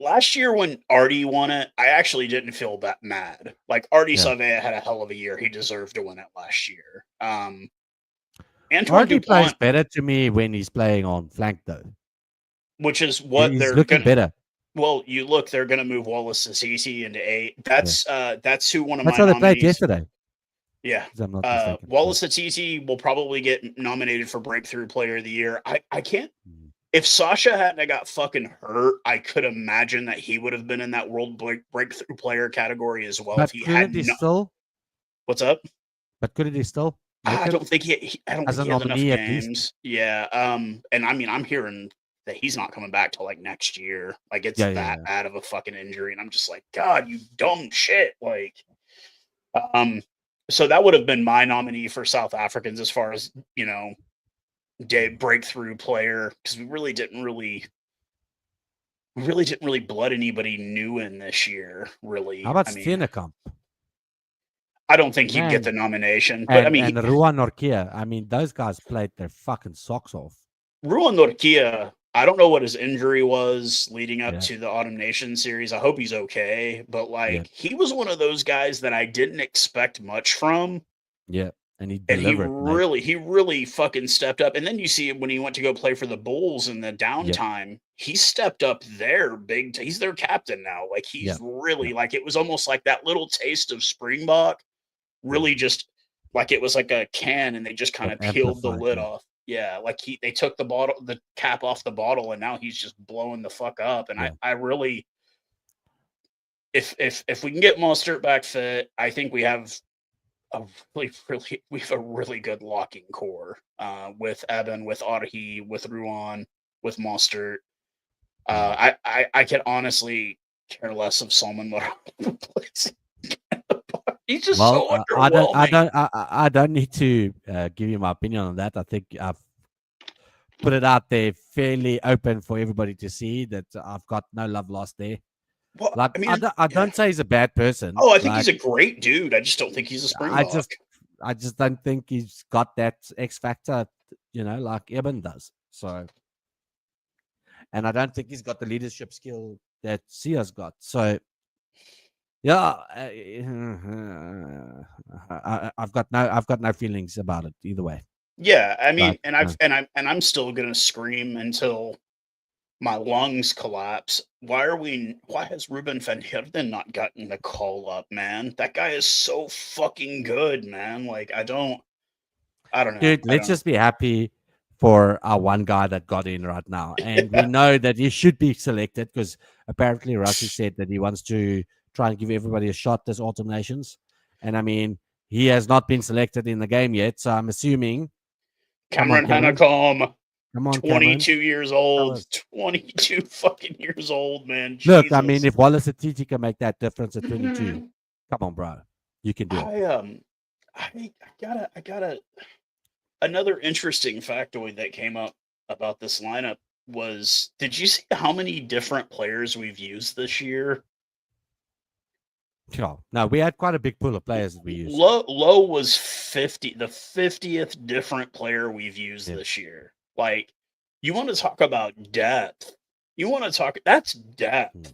last year when Artie won it, I actually didn't feel that mad. Like Artie Savea had a hell of a year. He deserved to win it last year. Antoine Artie plays Dupont, better to me when he's playing on flank though. which is what He's they're looking gonna. better. Well, you look, they're gonna move Wallace Assisi into 8. That's who one of That's my how they played nominees. yesterday. Yeah. If I'm not mistaken. Wallace Assisi will probably get nominated for Breakthrough Player of the Year. I can't. If Sasha hadn't got fucking hurt, I could imagine that he would have been in that World Breakthrough Player category as well. But If he couldn't he still? What's up? But couldn't he still? I don't think he had enough nominee at least. games. Yeah. And I mean, I'm hearing that he's not coming back till like next year. Like it's that bad of a fucking injury, and I'm just like, God, you dumb shit. Like, so that would have been my nominee for South Africans as far as breakthrough player, because we really didn't blood anybody new in this year. Really, How about Steenekamp? I don't think he'd get the nomination, but and Ruan Norkia. I mean, those guys played their fucking socks off. Ruan Norkia, I don't know what his injury was leading up to the Autumn Nation series. I hope he's okay, but he was one of those guys that I didn't expect much from. Yeah, and he really fucking stepped up. And then you see when he went to go play for the Bulls in the downtime, he stepped up there big. He's their captain now. Like he's really like it was almost like that little taste of Springbok. Really, just like it was like a can, and they just kind of peeled the lid off. Yeah, like they took the cap off the bottle, and now he's just blowing the fuck up. And I really, if we can get Mostert back fit, I think we have a really good locking core with Eben, with Arhi, with Ruan, with Mostert. I can honestly care less of Salman Moran. He's just so underwhelming. I don't need to give you my opinion on that. I think I've put it out there fairly open for everybody to see that I've got no love lost there. Well, like I don't say he's a bad person. Oh, I think he's a great dude. I just don't think he's a Springbok. I just don't think he's got that X factor, like Eben does. So, and I don't think he's got the leadership skill that Sia's got. So. Yeah, I've got no feelings about it either way. Yeah, I mean, I'm still gonna scream until my lungs collapse. Why has Ruben van Heerden not gotten the call up, man? That guy is so fucking good, man. Like I don't know. Dude, let's just be happy for our one guy that got in right now, and we know that he should be selected because apparently Rusty said that he wants to try and give everybody a shot this Autumn Nations. And I mean, he has not been selected in the game yet, so I'm assuming Cameron Hanekom, come on, 22 years old, 22 fucking years old, man. Look, Jesus. I mean, if Wallace Atiti can make that difference at 22, come on, bro, you can do it. I got another interesting factoid that came up about this lineup was, did you see how many different players we've used this year? No, we had quite a big pool of players that we used. Low was 50, the 50th different player we've used this year. Like, you want to talk about depth. That's depth.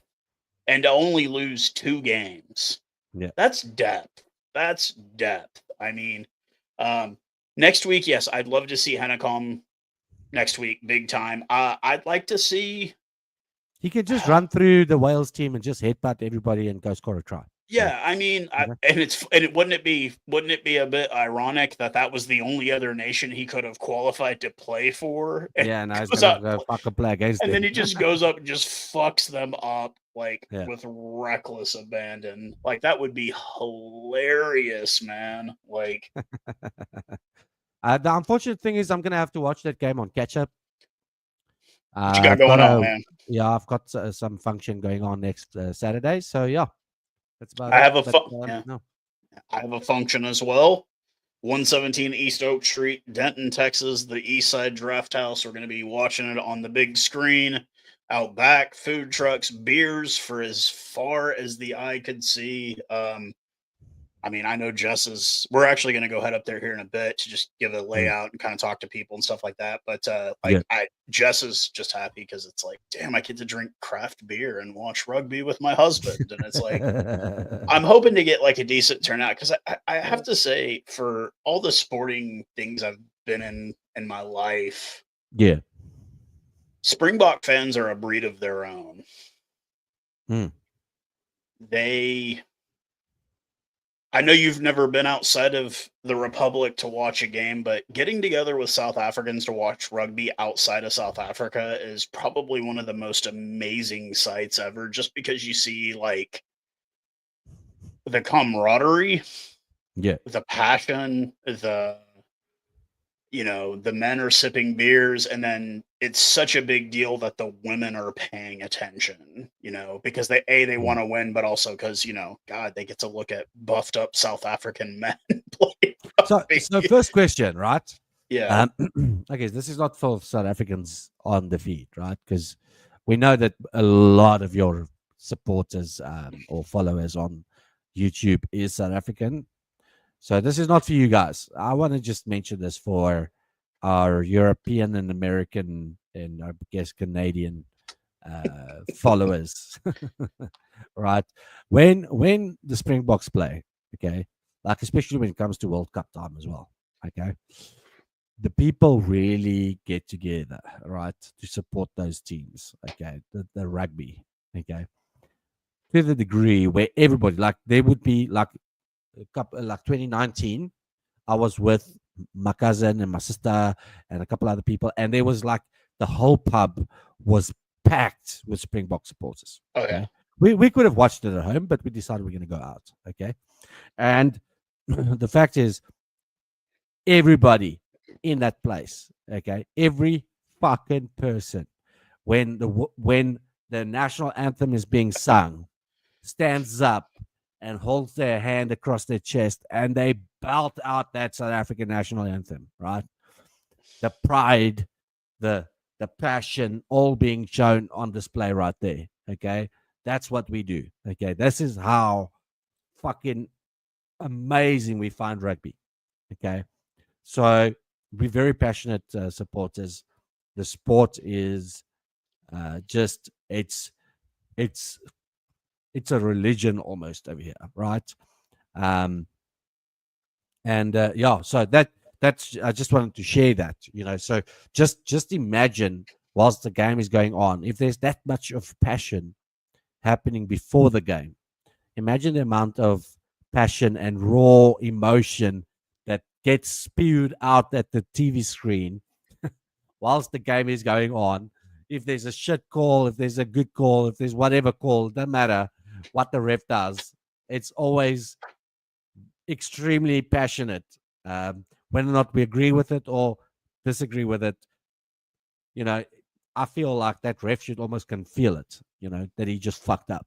And to only lose 2 games. Yeah. That's depth. I mean, next week, yes, I'd love to see Hanekom next week, big time. I'd like to see He could just run through the Wales team and just headbutt everybody and go score a try. Yeah, I mean, wouldn't it be a bit ironic that was the only other nation he could have qualified to play for? Yeah, now he's gonna go fucking play against and them. then he just goes up and just fucks them up Yeah. with reckless abandon. Like that would be hilarious, man. Like the unfortunate thing is I'm gonna have to watch that game on catch up. what you got going on, man? Yeah, I've got some function going on next Saturday, so yeah, that's about I it. have a No. I have a function as well. 117 East Oak Street, Denton, Texas, the East Side Draft House. We're going to be watching it on the big screen. Out back, food trucks, beers for as far as the eye could see. I mean, I know we're actually going to go head up there here in a bit to just give a layout and kind of talk to people and stuff like that. But Jess is just happy because it's like, damn, I get to drink craft beer and watch rugby with my husband. And it's like, I'm hoping to get like a decent turnout because I have to say, for all the sporting things I've been in my life, yeah, Springbok fans are a breed of their own. I know you've never been outside of the Republic to watch a game, but getting together with South Africans to watch rugby outside of South Africa is probably one of the most amazing sights ever, just because you see like the camaraderie, the passion, the men are sipping beers, and then it's such a big deal that the women are paying attention, because they want to win, but also because, God, they get to look at buffed up South African men play rugby. So first question, right? Yeah. Okay, this is not for South Africans on the feed, right? Because we know that a lot of your supporters or followers on YouTube is South African. So this is not for you guys. I want to just mention this for our European and American and I guess Canadian followers, right? When the Springboks play, okay, like especially when it comes to World Cup time as well, okay, the people really get together, right, to support those teams, okay, the rugby, okay, to the degree where everybody, like, there would be like a couple, like 2019, I was with my cousin and my sister and a couple other people, and there was like the whole pub was packed with Springbok supporters. Okay. We could have watched it at home, but we decided we're going to go out. Okay. And the fact is, everybody in that place, okay, every fucking person, when the national anthem is being sung, stands up and holds their hand across their chest and they belt out that South African national anthem, right? The pride, the passion, all being shown on display right there. Okay. That's what we do. Okay. This is how fucking amazing we find rugby. Okay. So we're very passionate supporters. The sport is just it's a religion almost over here, right? And so that's I just wanted to share that, so just imagine whilst the game is going on, if there's that much of passion happening before the game, imagine the amount of passion and raw emotion that gets spewed out at the TV screen whilst the game is going on. If there's a shit call, if there's a good call, if there's whatever call, it doesn't matter what the ref does. It's always extremely passionate. Whether or not we agree with it or disagree with it, I feel like that ref should almost can feel it, that he just fucked up.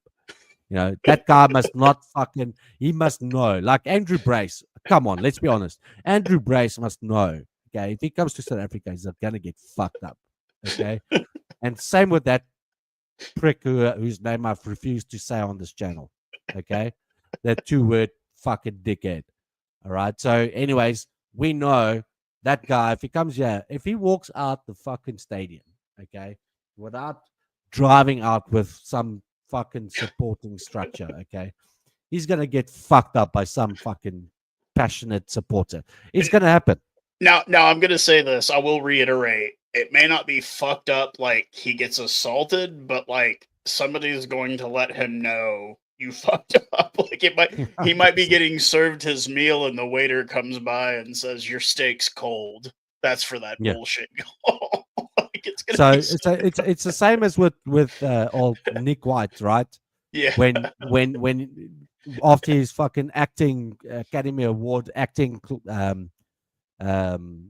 That guy must not fucking, he must know. Like Andrew Brace, come on, let's be honest. Andrew Brace must know, okay, if he comes to South Africa, he's going to get fucked up, okay? And same with that prick whose name I've refused to say on this channel, okay? That 2-word fucking dickhead, all right? So anyways, we know that guy, if he comes here, if he walks out the fucking stadium, okay, without driving out with some fucking supporting structure, okay, he's going to get fucked up by some fucking passionate supporter. It's going to happen. Now I'm going to say this. I will reiterate. it may not be fucked up like he gets assaulted, but like somebody's going to let him know you fucked up. Like he might be getting served his meal and the waiter comes by and says your steak's cold. That's for that Yeah. bullshit goal. Like it's gonna So be it's the same as with old Nick White, right? yeah. When after his fucking acting Academy Award acting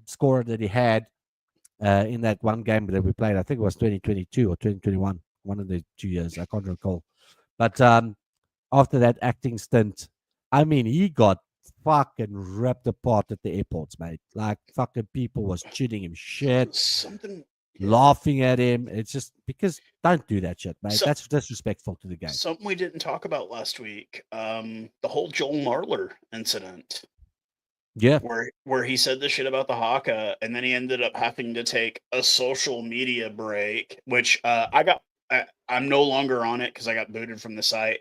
score that he had in that one game that we played, I think it was 2022 or 2021, one of the 2 years, I can't recall. But after that acting stint, I mean, he got fucking ripped apart at the airports, mate. Like fucking people was shooting him shit, Something laughing at him. It's just because don't do that shit, mate. So- That's disrespectful to the game. Something we didn't talk about last week. The whole Joel Marler incident. Yeah. Where he said the shit about the Haka, and then he ended up having to take a social media break, which I'm no longer on it because I got booted from the site.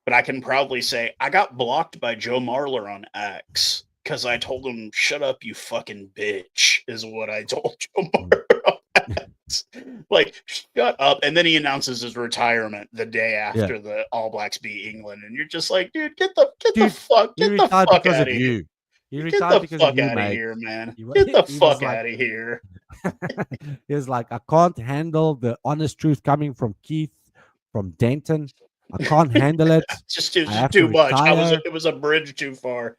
But I can proudly say I got blocked by Joe Marler on X because I told him, "Shut up, you fucking bitch," is what I told Joe Marler on X. Like, shut up. And then he announces his retirement the day after the All Blacks beat England, and you're just like, dude, get the fuck out of here. He Get retired the because fuck of you, out of mate. here, man. He wa- Get the he was fuck like- out of here. He was like, I can't handle the honest truth coming from Keith, from Denton. I can't handle it. It was I have just too to much. retire. It was a bridge too far.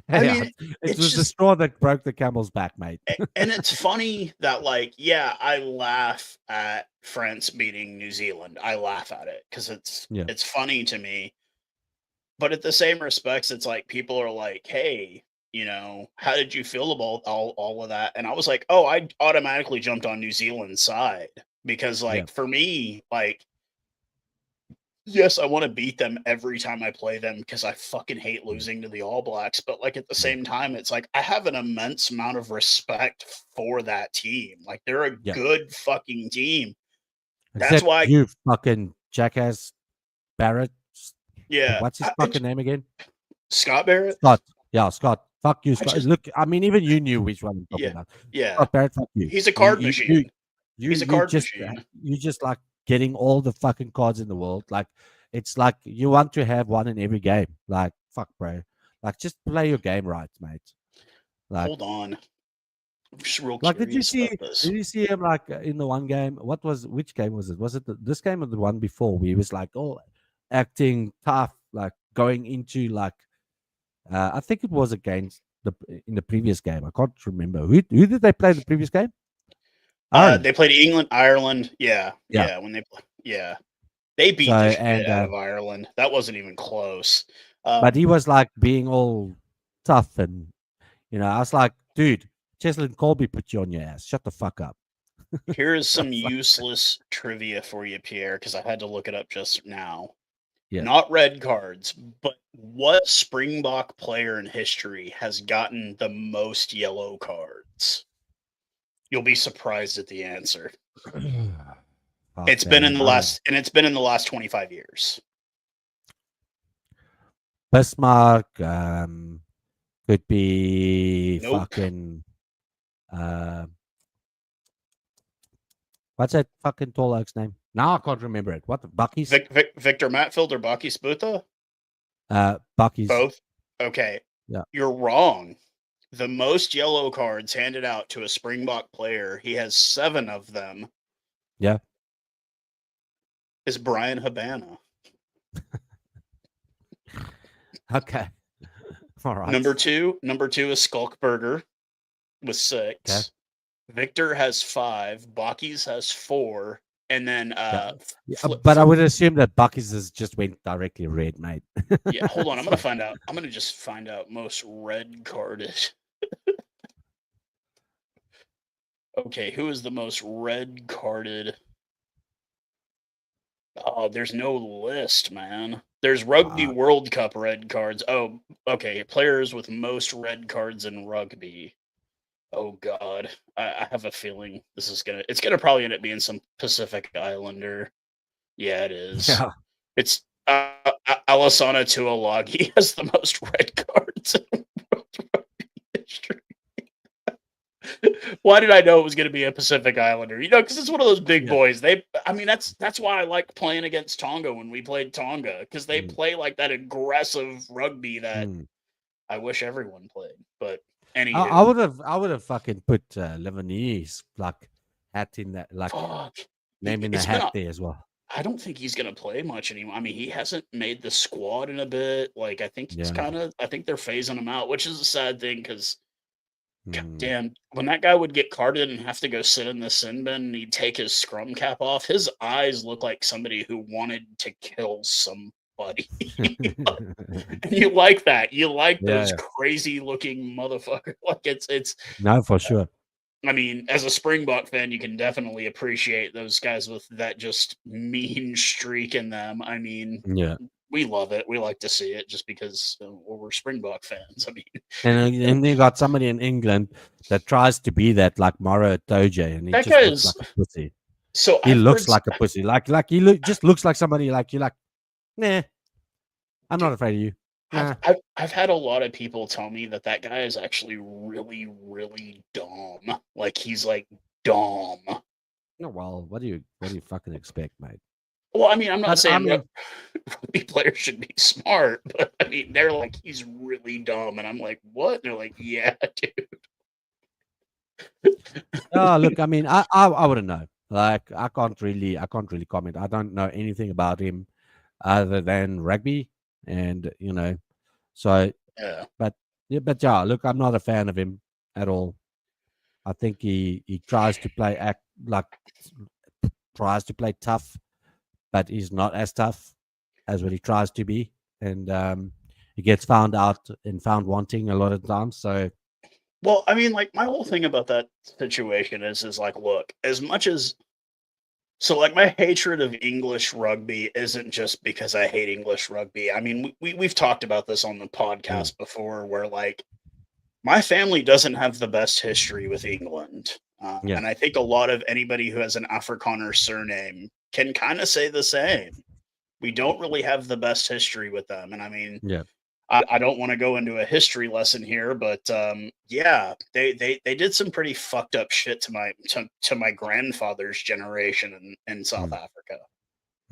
I Yeah, mean, it it's was the just, straw that broke the camel's back, mate. and it's funny that, like, yeah, I laugh at France beating New Zealand. I laugh at it because it's funny to me. But at the same respects, it's like people are like, hey, you know, how did you feel about all of that? And I was like, oh, I automatically jumped on New Zealand's side because, like, for me, like, yes, I want to beat them every time I play them because I fucking hate losing to the All Blacks. But like at the same time, it's like I have an immense amount of respect for that team. Like they're a good fucking team. That's why you fucking jackass Barrett. Yeah. What's his fucking name again? Scott Barrett? Scott. Yeah, Scott. Fuck you, Scott. Look, I mean, even you knew which one I'm talking about. Yeah. Scott Barrett, fuck you. He's a card machine. He's a card machine. You just like getting all the fucking cards in the world. Like, it's like you want to have one in every game. Like, fuck, bro. Like, just play your game right, mate. Like, hold on. I'm just real like, curious did you see him like in the one game? Which game was it? Was it this game or the one before? Where he was like, oh, acting tough, like going into like, I think it was against in the previous game. I can't remember who did they play the previous game. They played England, Ireland. Yeah. When they beat the shit out of Ireland. That wasn't even close. But he was like being all tough, and you know, I was like, dude, Cheslin Colby put you on your ass. Shut the fuck up. Here is some useless trivia for you, Pierre, because I had to look it up just now. Yeah. Not red cards, but what Springbok player in history has gotten the most yellow cards? You'll be surprised at the answer. It's been in the last 25 years. Bismarck, could be fucking what's that fucking tall oak's name? Now I can't remember it. What the Bucky's? Victor Matfield or Bucky Sputha? Bucky's. Both? Okay. Yeah. You're wrong. The most yellow cards handed out to a Springbok player, he has 7 of them. Yeah. Is Brian Habana. Okay. All right. Number two is Skulkberger with 6. Okay. Victor has 5. Bucky's has 4. And then but I would assume that Bucky's has just went directly red, mate. Yeah, hold on. I'm gonna find out. I'm gonna just find out most red carded. Okay, who is the most red carded? Oh, there's no list, man. There's Rugby World Cup red cards. Oh, okay. Players with most red cards in rugby. Oh God, I have a feeling it's gonna probably end up being some Pacific Islander. Yeah, it is. Yeah. It's Alasana Tuolagi has the most red cards in world rugby history. Why did I know it was going to be a Pacific Islander? You know, because it's one of those big boys. That's why I like playing against Tonga when we played Tonga, because they play like that aggressive rugby that I wish everyone played. But I anywho, would have fucking put Lebanese like hat in that, like fuck, name in the it's been. hat there as well. I don't think he's going to play much anymore. I mean, he hasn't made the squad in a bit. Like, I think he's Yeah. I think they're phasing him out, which is a sad thing because, God Mm. damn, when that guy would get carded and have to go sit in the sin bin and he'd take his scrum cap off, his eyes look like somebody who wanted to kill somebody. And you like that. You like those Yeah. crazy looking motherfuckers. Like, it's, No, for sure. I mean, as a Springbok fan, you can definitely appreciate those guys with that just mean streak in them. I mean, Yeah. we love it. We like to see it just because we're Springbok fans. I mean, And you got somebody in England that tries to be that, like Mara Toje, and he that just guy looks is. like a pussy. So He I've heard. looks like a pussy. Like just looks like somebody like you're like, nah, I'm not afraid of you. Nah. I've had a lot of people tell me that guy is actually really, really dumb. Like he's like dumb. No, well, what do you fucking expect, mate? Well, I mean, I'm not But I saying mean, rugby players should be smart, but I mean, they're like, he's really dumb, and I'm like, what? They're like, yeah, dude. oh look, I mean, I wouldn't know. Like, I can't really comment. I don't know anything about him other than rugby, and so. Yeah. But yeah, look, I'm not a fan of him at all. I think he tries to tries to play tough, but he's not as tough as what he tries to be, and he gets found out and found wanting a lot of times. So, Well, I mean, like my whole thing about that situation is like, look, as much as like my hatred of English rugby isn't just because I hate English rugby. I mean, we've talked about this on the yeah, podcast before, where like my family doesn't have the best history with England. yeah, And I think a lot of anybody who has an Afrikaner surname can kind of say the same. We don't really have the best history with them. And I mean, yeah, I don't want to go into a history lesson here, but yeah, they did some pretty fucked up shit to my grandfather's generation in South mm, Africa.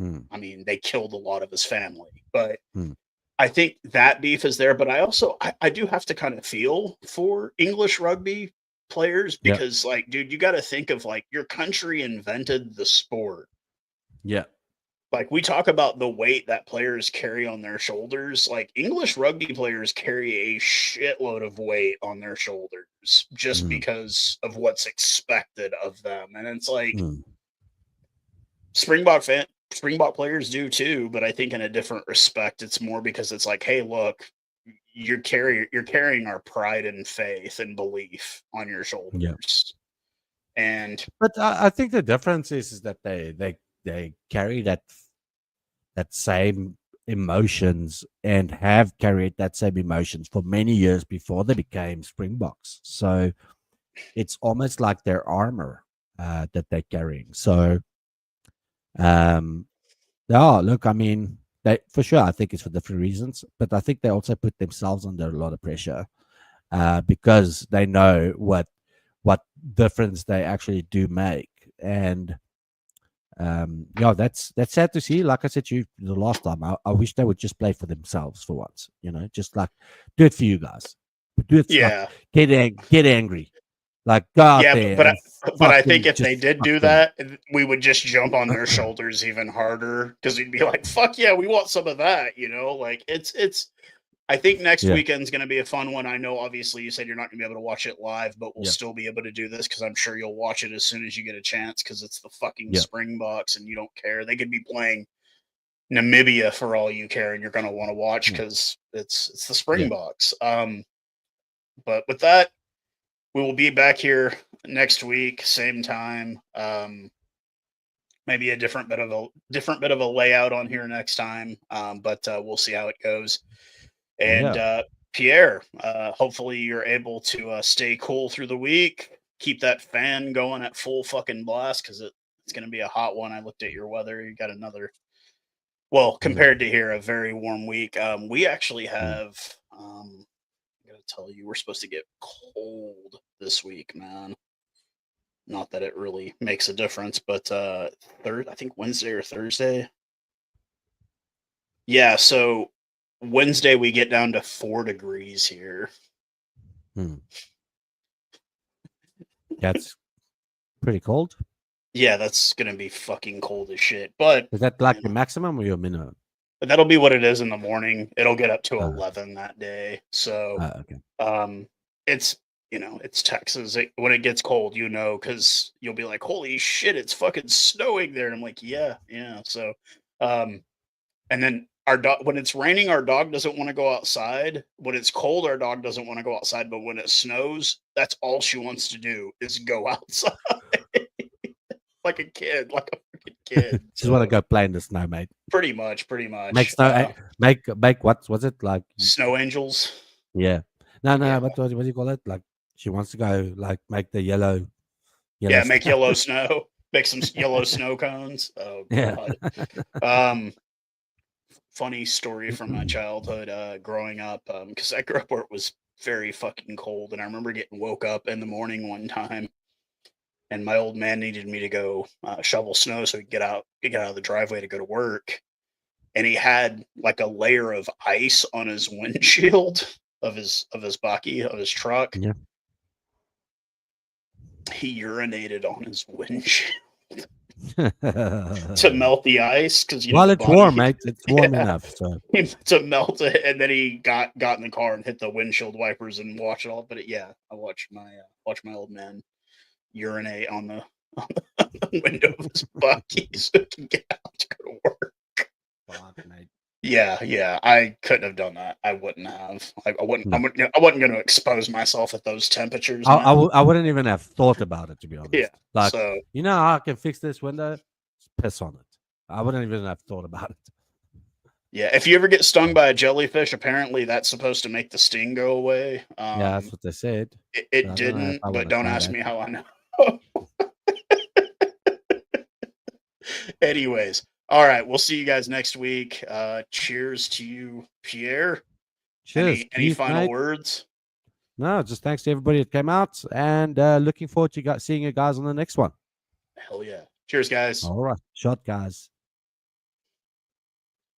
mm, I mean, they killed a lot of his family, but mm, I think that beef is there. But I also I do have to kind of feel for English rugby players yeah, because, like, dude, you got to think of like your country invented the sport. yeah, Like we talk about the weight that players carry on their shoulders, like English rugby players carry a shitload of weight on their shoulders just mm, because of what's expected of them. And it's like mm, Springbok players do too, but I think in a different respect. It's more because it's like, hey, look, you're carrying our pride and faith and belief on your yeah. shoulders. And But I think the difference is that they carry that same emotions and have carried that same emotions for many years before they became Springboks. So it's almost like their armor that they're carrying. So, yeah, look, I mean, they for sure, I think it's for different reasons, but I think they also put themselves under a lot of pressure because they know what difference they actually do make. And yeah, that's sad to see. Like I said to you the last time, I wish they would just play for themselves for once. Just like do it for you guys. Do it like yeah, get angry, like go out yeah, there but and I think fucking if they just did fuck do them. that, we would just jump on their shoulders even harder because we'd be like, "Fuck yeah, we want some of that," Like it's. I think next Yeah, weekend's going to be a fun one. I know, obviously, you said you're not going to be able to watch it live, but we'll yeah, still be able to do this because I'm sure you'll watch it as soon as you get a chance because it's the fucking yeah, Springboks and you don't care. They could be playing Namibia for all you care, and you're going to want to watch mm, because it's the yeah, Springboks. But with that, we will be back here next week, same time. Maybe a different bit of a layout on here next time, but we'll see how it goes. And yeah, Pierre, hopefully you're able to stay cool through the week. Keep that fan going at full fucking blast because it's going to be a hot one. I looked at your weather. You got another, well, mm, compared to here, a very warm week. We actually mm. have, I got to tell you, we're supposed to get cold this week, man. Not that it really makes a difference, but I think Wednesday or Thursday. Yeah, so Wednesday we get down to 4 degrees here. That's pretty cold. Yeah, that's gonna be fucking cold as shit. But Is that like the maximum or your minimum? that'll be what it is in the morning. It'll get up to Oh. 11 that day. So Okay. it's it's Texas. When it gets cold, because you'll be like, holy shit, it's fucking snowing there. And I'm like, yeah. So and then our dog, when it's raining, our dog doesn't want to go outside. When it's cold, our dog doesn't want to go outside. But when it snows, that's all she wants to do is go outside. Like a kid, like a freaking kid. Just want to go play in the snow, mate. Pretty much. Make snow, make what was it like? Snow angels. Yeah. No. Yeah. What do you call it? Like she wants to go, like make the yellow. Yeah, make yellow snow. Make some yellow snow cones. Oh god. Yeah. Funny story from my childhood, growing up, because I grew up where it was very fucking cold, and I remember getting woke up in the morning one time, and my old man needed me to go shovel snow so he could get out of the driveway to go to work, and he had like a layer of ice on his windshield of his bakkie of his truck. Yeah. He urinated on his windshield to melt the ice because well, it's warm, mate. It's warm enough. So to melt it, and then he got in the car and hit the windshield wipers and watched it all. But I watched my old man urinate on the window of his bakkie so he can get out to go to work. Fuck, mate. Yeah, I couldn't have done that. I wouldn't have. I wasn't going to expose myself at those temperatures. I wouldn't even have thought about it, to be honest. Yeah. Like, so, how I can fix this window? Just piss on it. I wouldn't even have thought about it. Yeah, if you ever get stung by a jellyfish, apparently that's supposed to make the sting go away. Yeah, that's what they said. It didn't, but don't ask me how I know. Anyways, all right, we'll see you guys next week. Cheers to you, Pierre. Cheers. Any final words? No, just thanks to everybody that came out, and looking forward to seeing you guys on the next one. Hell yeah. Cheers, guys. All right. Shot, guys.